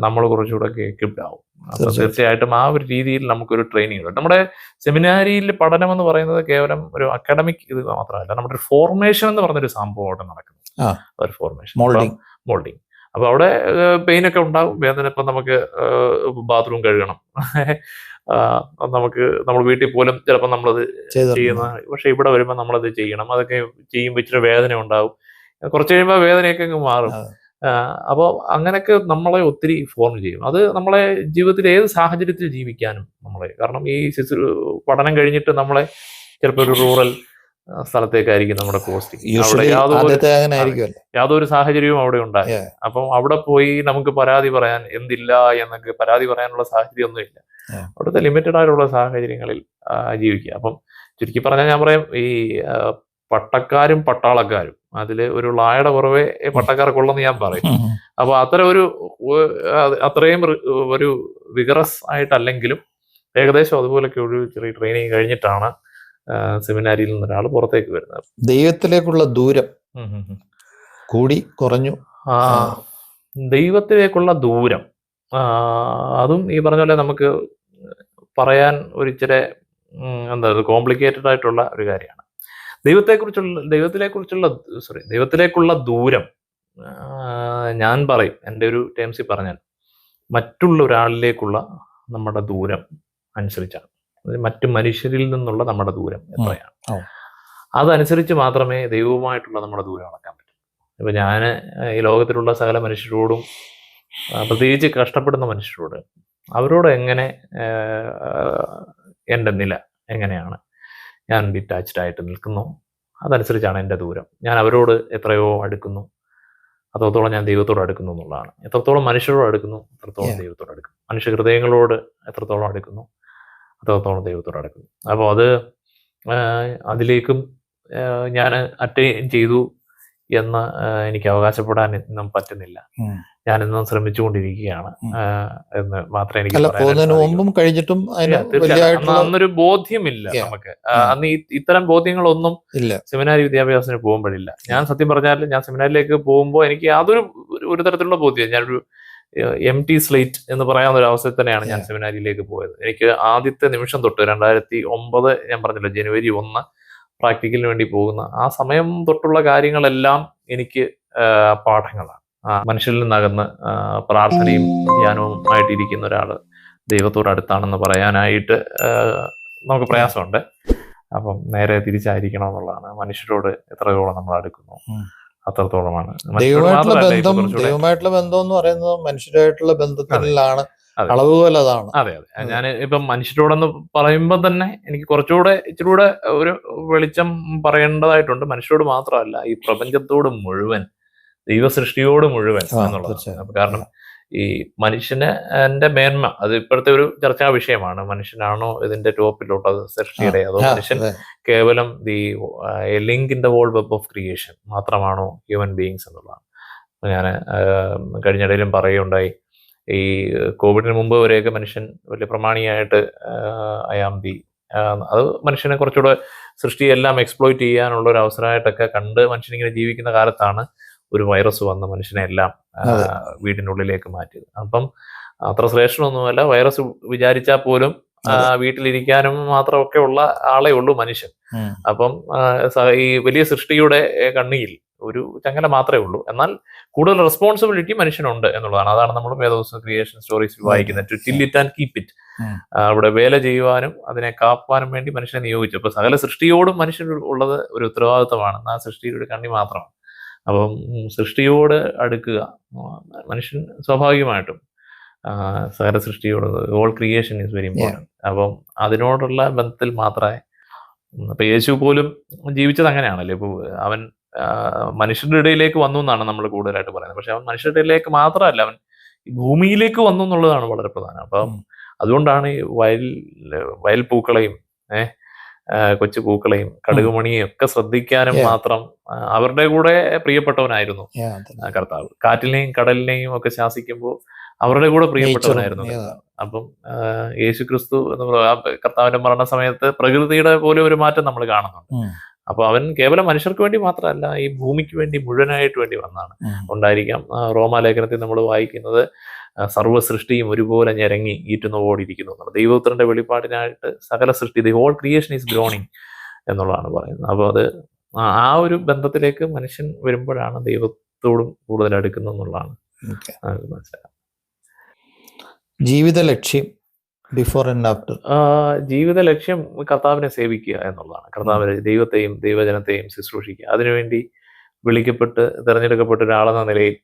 നമ്മൾ കുറച്ചുകൂടെ എക്വിപ്ഡ് ആവും. അപ്പൊ തീർച്ചയായിട്ടും ആ ഒരു രീതിയിൽ നമുക്കൊരു ട്രെയിനിങ് ഉണ്ട്. നമ്മുടെ സെമിനാരിയിൽ പഠനം എന്ന് പറയുന്നത് കേവലം ഒരു അക്കാഡമിക് ഇത് മാത്രമല്ല, നമ്മുടെ ഒരു ഫോർമേഷൻ എന്ന് പറഞ്ഞൊരു സംഭവം അവിടെ നടക്കുന്നു. ഒരു ഫോർമേഷൻ, മോൾഡിങ്. അപ്പൊ അവിടെ പെയിനൊക്കെ ഉണ്ടാവും, വേദന. ഇപ്പം നമുക്ക് ബാത്റൂം കഴുകണം, നമ്മൾ വീട്ടിൽ പോലും ചിലപ്പോൾ നമ്മളത് ചെയ്യുന്ന, പക്ഷെ ഇവിടെ വരുമ്പോൾ നമ്മളത് ചെയ്യണം. അതൊക്കെ ചെയ്യുമ്പോൾ ഇച്ചിരി വേദന ഉണ്ടാവും. കുറച്ച് കഴിയുമ്പോൾ വേദനയൊക്കെ അങ്ങ് മാറും. അപ്പോൾ അങ്ങനെയൊക്കെ നമ്മളെ ഒത്തിരി ഫോം ചെയ്യും. അത് നമ്മളെ ജീവിതത്തിൽ ഏത് സാഹചര്യത്തിൽ ജീവിക്കാനും കാരണം ഈ പഠനം കഴിഞ്ഞിട്ട് നമ്മളെ ചിലപ്പോൾ ഒരു റൂറൽ സ്ഥലത്തേക്കായിരിക്കും നമ്മുടെ പോസ്റ്റിംഗ്. അവിടെ യാതൊരു സാഹചര്യവും അവിടെ ഉണ്ടായി. അപ്പം അവിടെ പോയി നമുക്ക് പരാതി പറയാൻ എന്തില്ല എന്നൊക്കെ പരാതി പറയാനുള്ള സാഹചര്യം ഒന്നുമില്ല. അവിടുത്തെ ലിമിറ്റഡ് ആയിട്ടുള്ള സാഹചര്യങ്ങളിൽ ജീവിക്കുക. അപ്പം ചുരുക്കി പറഞ്ഞാൽ ഞാൻ പറയാം, ഈ പട്ടക്കാരും പട്ടാളക്കാരും അതിൽ ഒരു ലായുടെ കുറവേ പട്ടക്കാർക്കുള്ളെന്ന് ഞാൻ പറയും. അപ്പൊ അത്രയും ഒരു വിഗറസ് ആയിട്ടല്ലെങ്കിലും ഏകദേശം അതുപോലൊക്കെ ഒരു ചെറിയ ട്രെയിനിങ് കഴിഞ്ഞിട്ടാണ് സെമിനാരിയിൽ നിന്ന് ഒരാൾ പുറത്തേക്ക് വരുന്നത്. ദൈവത്തിലേക്കുള്ള ദൂരം കൂടി കുറഞ്ഞു. ദൈവത്തിലേക്കുള്ള ദൂരം അതും ഈ പറഞ്ഞ പോലെ നമുക്ക് പറയാൻ ഒരിച്ചിരി കോംപ്ലിക്കേറ്റഡ് ആയിട്ടുള്ള ഒരു കാര്യമാണ്. ദൈവത്തിലേക്കുള്ള ദൂരം ഞാൻ പറയും, എൻ്റെ ഒരു ടേംസിൽ പറഞ്ഞാൽ മറ്റുള്ള ഒരാളിലേക്കുള്ള നമ്മുടെ ദൂരം അനുസരിച്ചാണ്. മറ്റു മനുഷ്യരിൽ നിന്നുള്ള നമ്മുടെ ദൂരം എത്രയാണ്, അതനുസരിച്ച് മാത്രമേ ദൈവവുമായിട്ടുള്ള നമ്മുടെ ദൂരം അളക്കാൻ പറ്റൂ. ഇപ്പൊ ഞാൻ ഈ ലോകത്തിലുള്ള സകല മനുഷ്യരോടും, പ്രത്യേകിച്ച് കഷ്ടപ്പെടുന്ന മനുഷ്യരോട്, അവരോട് എങ്ങനെ എൻ്റെ നില എങ്ങനെയാണ്, ഞാൻ ഡിറ്റാച്ച്ഡ് ആയിട്ട് നിൽക്കുന്നു, അതനുസരിച്ചാണ് എൻ്റെ ദൂരം. ഞാൻ അവരോട് എത്രയോ അടുക്കുന്നു, അത്രത്തോളം ഞാൻ ദൈവത്തോട് അടുക്കുന്നു എന്നുള്ളതാണ്. എത്രത്തോളം മനുഷ്യരോട് അടുക്കുന്നു അത്രത്തോളം ദൈവത്തോട് അടുക്കുന്നു. മനുഷ്യ ഹൃദയങ്ങളോട് എത്രത്തോളം അടുക്കുന്നു അത്രത്തോളം ദൈവത്തോട് അടുക്കുന്നു. അപ്പോൾ അതിലേക്കും ഞാൻ അറ്റൈൻ ചെയ്തു എന്ന് എനിക്ക് അവകാശപ്പെടാൻ ഇന്നും പറ്റുന്നില്ല. ഞാൻ ഇന്നും ശ്രമിച്ചുകൊണ്ടിരിക്കുകയാണ് എന്ന് മാത്രമേ എനിക്ക് പോകുന്നതിന് മുമ്പും കഴിഞ്ഞിട്ടും അന്നൊരു ബോധ്യമില്ല നമുക്ക്. അന്ന് ഇത്തരം ബോധ്യങ്ങളൊന്നും സെമിനാരി വിദ്യാഭ്യാസത്തിന് പോകുമ്പോഴില്ല. ഞാൻ സത്യം പറഞ്ഞാൽ ഞാൻ സെമിനാരിലേക്ക് പോകുമ്പോൾ എനിക്ക് യാതൊരു ഒരു തരത്തിലുള്ള ബോധ്യം, ഞാനൊരു empty slate എന്ന് പറയാവുന്ന ഒരു അവസ്ഥയിൽ തന്നെയാണ് ഞാൻ സെമിനാരിയിലേക്ക് പോയത്. എനിക്ക് ആദ്യത്തെ നിമിഷം തൊട്ട് 2009 ഞാൻ പറഞ്ഞല്ലോ ജനുവരി 1 പ്രാക്ടിക്കലിന് വേണ്ടി പോകുന്ന ആ സമയം തൊട്ടുള്ള കാര്യങ്ങളെല്ലാം എനിക്ക് പാഠങ്ങളാണ്. മനുഷ്യരിൽ നിന്നകന്ന് പ്രാർത്ഥനയും ധ്യാനവും ആയിട്ടിരിക്കുന്ന ഒരാൾ ദൈവത്തോട് അടുത്താണെന്ന് പറയാനായിട്ട് നമുക്ക് പ്രയാസമുണ്ട്. അപ്പം നേരെ തിരിച്ചായിരിക്കണം എന്നുള്ളതാണ്. മനുഷ്യരോട് എത്രത്തോളം നമ്മൾ അടുക്കുന്നു അത്രത്തോളമാണ്. ദൈവമായിട്ടുള്ള ബന്ധം എന്ന് പറയുന്നത് മനുഷ്യരായിട്ടുള്ള ബന്ധത്തിലാണ് അളവുകൾ. അതാണ്. അതെ. ഞാൻ ഇപ്പം മനുഷ്യരോടെന്ന് പറയുമ്പോൾ തന്നെ എനിക്ക് കുറച്ചുകൂടെ ഇച്ചിരൂടെ ഒരു വെളിച്ചം പറയേണ്ടതായിട്ടുണ്ട്. മനുഷ്യരോട് മാത്രമല്ല, ഈ പ്രപഞ്ചത്തോട് മുഴുവൻ, ദൈവസൃഷ്ടിയോട് മുഴുവൻ എന്നുള്ളത്. കാരണം ഈ മനുഷ്യന്റെ മേന്മ അത് ഇപ്പോഴത്തെ ഒരു ചർച്ചാ വിഷയമാണ്. മനുഷ്യനാണോ ഇതിന്റെ ടോപ്പിലുള്ളത് സൃഷ്ടിയുടെ, അതോ മനുഷ്യൻ കേവലം link in the world web of creation മാത്രമാണോ ഹ്യൂമൻ ബീയിങ്സ് എന്നുള്ളതാണ്. ഞാൻ കഴിഞ്ഞിടയിലും പറയുകയുണ്ടായി, ഈ കോവിഡിന് മുമ്പ് വരെയൊക്കെ മനുഷ്യൻ വലിയ പ്രമാണിയായിട്ട് അത് മനുഷ്യനെ കുറച്ചുകൂടെ സൃഷ്ടിയെല്ലാം എക്സ്പ്ലോയിറ്റ് ചെയ്യാനുള്ള ഒരു അവസരമായിട്ടൊക്കെ കണ്ട് മനുഷ്യനിങ്ങനെ ജീവിക്കുന്ന കാലത്താണ് ഒരു വൈറസ് വന്ന് മനുഷ്യനെ എല്ലാം വീടിനുള്ളിലേക്ക് മാറ്റിയത്. അപ്പം അത്ര ശ്രേഷ്ഠനൊന്നുമല്ല, വൈറസ് വിചാരിച്ചാൽ പോലും വീട്ടിലിരിക്കാനും മാത്രമൊക്കെ ഉള്ള ആളേ ഉള്ളൂ മനുഷ്യൻ. അപ്പം ഈ വലിയ സൃഷ്ടിയുടെ കണ്ണിയിൽ ഒരു ചങ്ങല മാത്രമേ ഉള്ളൂ. എന്നാൽ കൂടുതൽ റെസ്പോൺസിബിലിറ്റി മനുഷ്യനുണ്ട് എന്നുള്ളതാണ്. അതാണ് നമ്മൾ വേദപുസ്തക ക്രിയേഷൻ സ്റ്റോറീസ് വായിക്കുന്നത്. To till it and keep it. അവിടെ വേല ചെയ്യുവാനും അതിനെ കാപ്പാനും വേണ്ടി മനുഷ്യനെ നിയോഗിച്ചു. അപ്പൊ സകല സൃഷ്ടിയോടും മനുഷ്യൻ ഉള്ളത് ഒരു ഉത്തരവാദിത്തമാണ്. ആ സൃഷ്ടിയുടെ കണ്ണി മാത്രമാണ്. അപ്പം സൃഷ്ടിയോട് അടുക്കുക മനുഷ്യൻ സ്വാഭാവികമായിട്ടും സകല സൃഷ്ടിയോട്, all creation is very important. അപ്പം അതിനോടുള്ള ബന്ധത്തിൽ മാത്രമേ, ഇപ്പൊ യേശു പോലും ജീവിച്ചത് അങ്ങനെയാണല്ലോ. ഇപ്പൊ അവൻ മനുഷ്യരുടെ ഇടയിലേക്ക് വന്നു എന്നാണ് നമ്മൾ കൂടുതലായിട്ട് പറയുന്നത്. പക്ഷെ അവൻ മനുഷ്യരുടെ ഇടയിലേക്ക് മാത്രമല്ല, അവൻ ഭൂമിയിലേക്ക് വന്നു എന്നുള്ളതാണ് വളരെ പ്രധാനം. അപ്പം അതുകൊണ്ടാണ് ഈ വയൽ പൂക്കളെയും കൊച്ചു പൂക്കളെയും കടുകുമണിയും ഒക്കെ ശ്രദ്ധിക്കാനും മാത്രം അവരുടെ കൂടെ പ്രിയപ്പെട്ടവനായിരുന്നു കർത്താവ്. കാറ്റിനെയും കടലിനെയും ഒക്കെ ശാസിക്കുമ്പോൾ അവരുടെ കൂടെ പ്രിയപ്പെട്ടവനായിരുന്നു. അപ്പം യേശു ക്രിസ്തു എന്ന് കർത്താവിന്റെ മരണസമയത്ത് പ്രകൃതിയുടെ പോലും ഒരു മാറ്റം നമ്മൾ കാണുന്നുണ്ട്. അപ്പൊ അവൻ കേവലം മനുഷ്യർക്ക് വേണ്ടി മാത്രമല്ല, ഈ ഭൂമിക്ക് വേണ്ടി മുഴുവനായിട്ട് വേണ്ടി വന്നാണ്. ഉണ്ടായിരിക്കാം റോമാലേഖനത്തിൽ നമ്മൾ വായിക്കുന്നത് സർവ്വ സൃഷ്ടിയും ഒരുപോലെ ഞെരങ്ങി ഈറ്റുന്നവോടിരിക്കുന്നു എന്നുള്ളത്. ദൈവപുത്രന്റെ വെളിപ്പാടിനായിട്ട് സകല സൃഷ്ടി, the whole creation is groaning എന്നുള്ളതാണ് പറയുന്നത്. അപ്പോൾ അത് ആ ഒരു ബന്ധത്തിലേക്ക് മനുഷ്യൻ വരുമ്പോഴാണ് ദൈവത്തോടും കൂടുതൽ അടുക്കുന്നത് എന്നുള്ളതാണ് മനസ്സിലാക്കുന്നത്. ജീവിത ലക്ഷ്യം ബിഫോർ ആൻഡ് ആഫ്റ്റർ. ജീവിത ലക്ഷ്യം കർത്താവിനെ സേവിക്കുക എന്നുള്ളതാണ്. കർത്താവിനെ, ദൈവത്തെയും ദൈവജനത്തെയും ശുശ്രൂഷിക്കുക. അതിനുവേണ്ടി വിളിക്കപ്പെട്ട് തിരഞ്ഞെടുക്കപ്പെട്ട ഒരാളെന്ന നിലയിൽ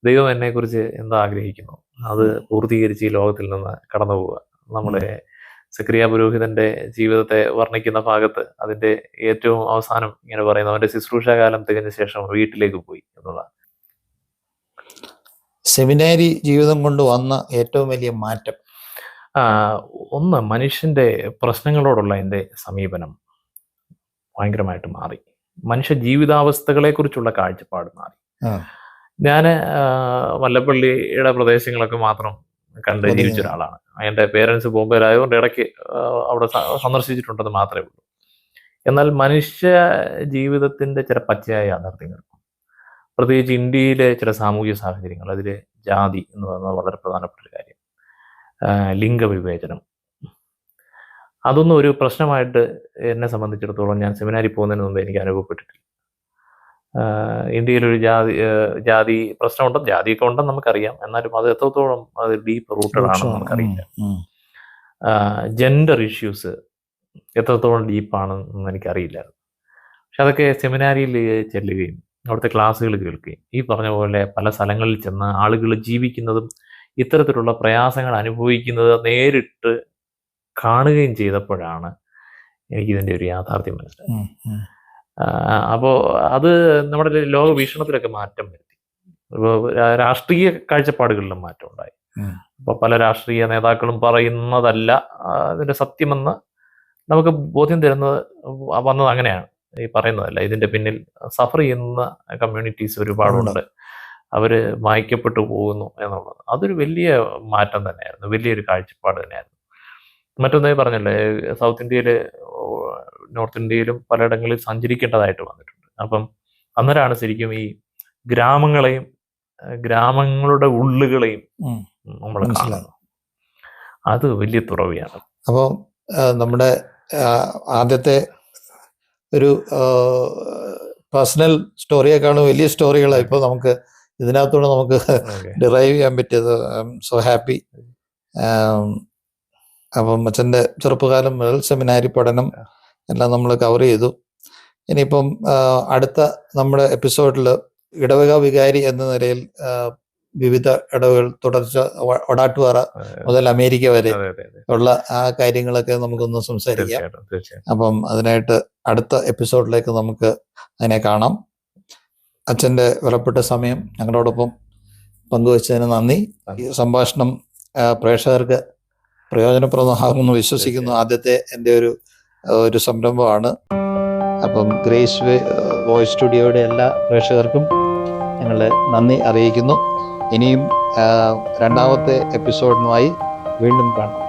ദൈവം എന്നെക്കുറിച്ച് എന്താ ആഗ്രഹിക്കുന്നു അത് പൂർത്തീകരിച്ച് ഈ ലോകത്തിൽ നിന്ന് കടന്നു പോവുക. നമ്മുടെ സക്രിയ പുരോഹിതന്റെ ജീവിതത്തെ വർണ്ണിക്കുന്ന ഭാഗത്ത് അതിന്റെ ഏറ്റവും അവസാനം ഇങ്ങനെ പറയുന്നു, അവന്റെ ശുശ്രൂഷാകാലം തികഞ്ഞ ശേഷം വീട്ടിലേക്ക് പോയി എന്നുള്ളതാണ്. സെമിനാരി ജീവിതം കൊണ്ട് വന്ന ഏറ്റവും വലിയ മാറ്റം ഒന്ന്, മനുഷ്യന്റെ പ്രശ്നങ്ങളോടുള്ള എൻ്റെ സമീപനം ഭയങ്കരമായിട്ട് മാറി. മനുഷ്യ ജീവിതാവസ്ഥകളെ കുറിച്ചുള്ള കാഴ്ചപ്പാട് മാറി. ഞാൻ വല്ലപ്പള്ളിയുടെ പ്രദേശങ്ങളൊക്കെ മാത്രം കണ്ട് ജീവിച്ച ഒരാളാണ്. എൻ്റെ പേരൻസ് ബോംബെയിലായതുകൊണ്ട് ഇടയ്ക്ക് അവിടെ സന്ദർശിച്ചിട്ടുണ്ടെന്ന് മാത്രമേ ഉള്ളൂ. എന്നാൽ മനുഷ്യ ജീവിതത്തിൻ്റെ ചില പച്ചയായ യാഥാർത്ഥ്യങ്ങൾ, പ്രത്യേകിച്ച് ഇന്ത്യയിലെ ചില സാമൂഹിക സാഹചര്യങ്ങൾ, അതിൽ ജാതി എന്ന് പറയുന്നത് വളരെ പ്രധാനപ്പെട്ട ഒരു കാര്യം, ലിംഗവിവേചനം, അതൊന്നും ഒരു പ്രശ്നമായിട്ട് എന്നെ സംബന്ധിച്ചിടത്തോളം ഞാൻ സെമിനാരിൽ പോകുന്നതിന് മുമ്പ് എനിക്ക് അനുഭവപ്പെട്ടിട്ടില്ല. ഇന്ത്യയിലൊരു ജാതി പ്രശ്നമുണ്ട്, ജാതിയൊക്കെ ഉണ്ടെന്ന് നമുക്കറിയാം. എന്നാലും അത് എത്രത്തോളം അത് ഡീപ്പ് റൂട്ടഡ് ആണെന്ന് നമുക്കറിയില്ല. ജെൻഡർ ഇഷ്യൂസ് എത്രത്തോളം ഡീപ്പാണെന്ന് എനിക്കറിയില്ലായിരുന്നു. പക്ഷെ അതൊക്കെ സെമിനാരിയിൽ ചെല്ലുകയും അവിടുത്തെ ക്ലാസ്സുകൾ കേൾക്കുകയും ഈ പറഞ്ഞ പോലെ പല സ്ഥലങ്ങളിൽ ചെന്ന് ആളുകൾ ജീവിക്കുന്നതും ഇത്തരത്തിലുള്ള പ്രയാസങ്ങൾ അനുഭവിക്കുന്നത് നേരിട്ട് കാണുകയും ചെയ്തപ്പോഴാണ് എനിക്കിതിൻ്റെ ഒരു യാഥാർത്ഥ്യം മനസ്സിലായത്. അപ്പോൾ അത് നമ്മുടെ ലോക വീക്ഷണത്തിലൊക്കെ മാറ്റം വരുത്തി. ഇപ്പോൾ രാഷ്ട്രീയ കാഴ്ചപ്പാടുകളിലും മാറ്റം ഉണ്ടായി. അപ്പോൾ പല രാഷ്ട്രീയ നേതാക്കളും പറയുന്നതല്ല അതിൻ്റെ സത്യമെന്ന് നമുക്ക് ബോധ്യം തരുന്നത് വന്നത് അങ്ങനെയാണ്. ഈ പറയുന്നതല്ല, ഇതിന്റെ പിന്നിൽ സഫർ ചെയ്യുന്ന കമ്മ്യൂണിറ്റീസ് ഒരുപാടുണ്ട്. അവര് മായ്ക്കപ്പെട്ടു പോകുന്നു എന്നുള്ളത് അതൊരു വലിയ മാറ്റം തന്നെയായിരുന്നു, വലിയൊരു കാഴ്ചപ്പാട് തന്നെയായിരുന്നു. മറ്റൊന്നേ പറഞ്ഞല്ലേ, സൗത്ത് ഇന്ത്യയിൽ, നോർത്ത് ഇന്ത്യയിലും പലയിടങ്ങളിൽ സഞ്ചരിക്കേണ്ടതായിട്ട് വന്നിട്ടുണ്ട്. അപ്പം അന്നേരമാണ് ശരിക്കും ഈ ഗ്രാമങ്ങളെയും ഗ്രാമങ്ങളുടെ ഉള്ളുകളെയും നമ്മൾ കാണുന്നത്. അത് വലിയ തുറവിയാണ്. അപ്പോൾ നമ്മുടെ ആദ്യത്തെ ഒരു പേഴ്സണൽ സ്റ്റോറിയേക്കാളും വലിയ സ്റ്റോറികളാണ് ഇപ്പോൾ നമുക്ക് ഇതിനകത്തൂടെ നമുക്ക് ഡിറൈവ് ചെയ്യാൻ പറ്റിയത്. So happy. അപ്പം അച്ഛൻ്റെ ചെറുപ്പകാലം മുതൽ സെമിനാരി പഠനം എല്ലാം നമ്മൾ കവർ ചെയ്തു. ഇനിയിപ്പം അടുത്ത നമ്മുടെ എപ്പിസോഡിൽ ഇടവക വികാരി എന്ന നിലയിൽ വിവിധ ഇടവകൾ തുടർച്ച ഒടാട്ടുപാറ മുതൽ അമേരിക്ക വരെ ഉള്ള ആ കാര്യങ്ങളൊക്കെ നമുക്കൊന്ന് സംസാരിക്കാം. അപ്പം അതിനായിട്ട് അടുത്ത എപ്പിസോഡിലേക്ക് നമുക്ക് അതിനെ കാണാം. അച്ഛൻ്റെ വിലപ്പെട്ട സമയം ഞങ്ങളോടൊപ്പം പങ്കുവച്ചതിന് നന്ദി. ഈ സംഭാഷണം പ്രേക്ഷകർക്ക് പ്രയോജനപ്രദമാകുമെന്ന് വിശ്വസിക്കുന്നു. ആദ്യത്തെ എൻ്റെ ഒരു സംരംഭമാണ്. അപ്പം ഗ്രേസ് വോയിസ് സ്റ്റുഡിയോയുടെ എല്ലാ പ്രേക്ഷകർക്കും ഞങ്ങളെ നന്ദി അറിയിക്കുന്നു. ഇനിയും രണ്ടാമത്തെ എപ്പിസോഡിനുമായി വീണ്ടും കാണാം.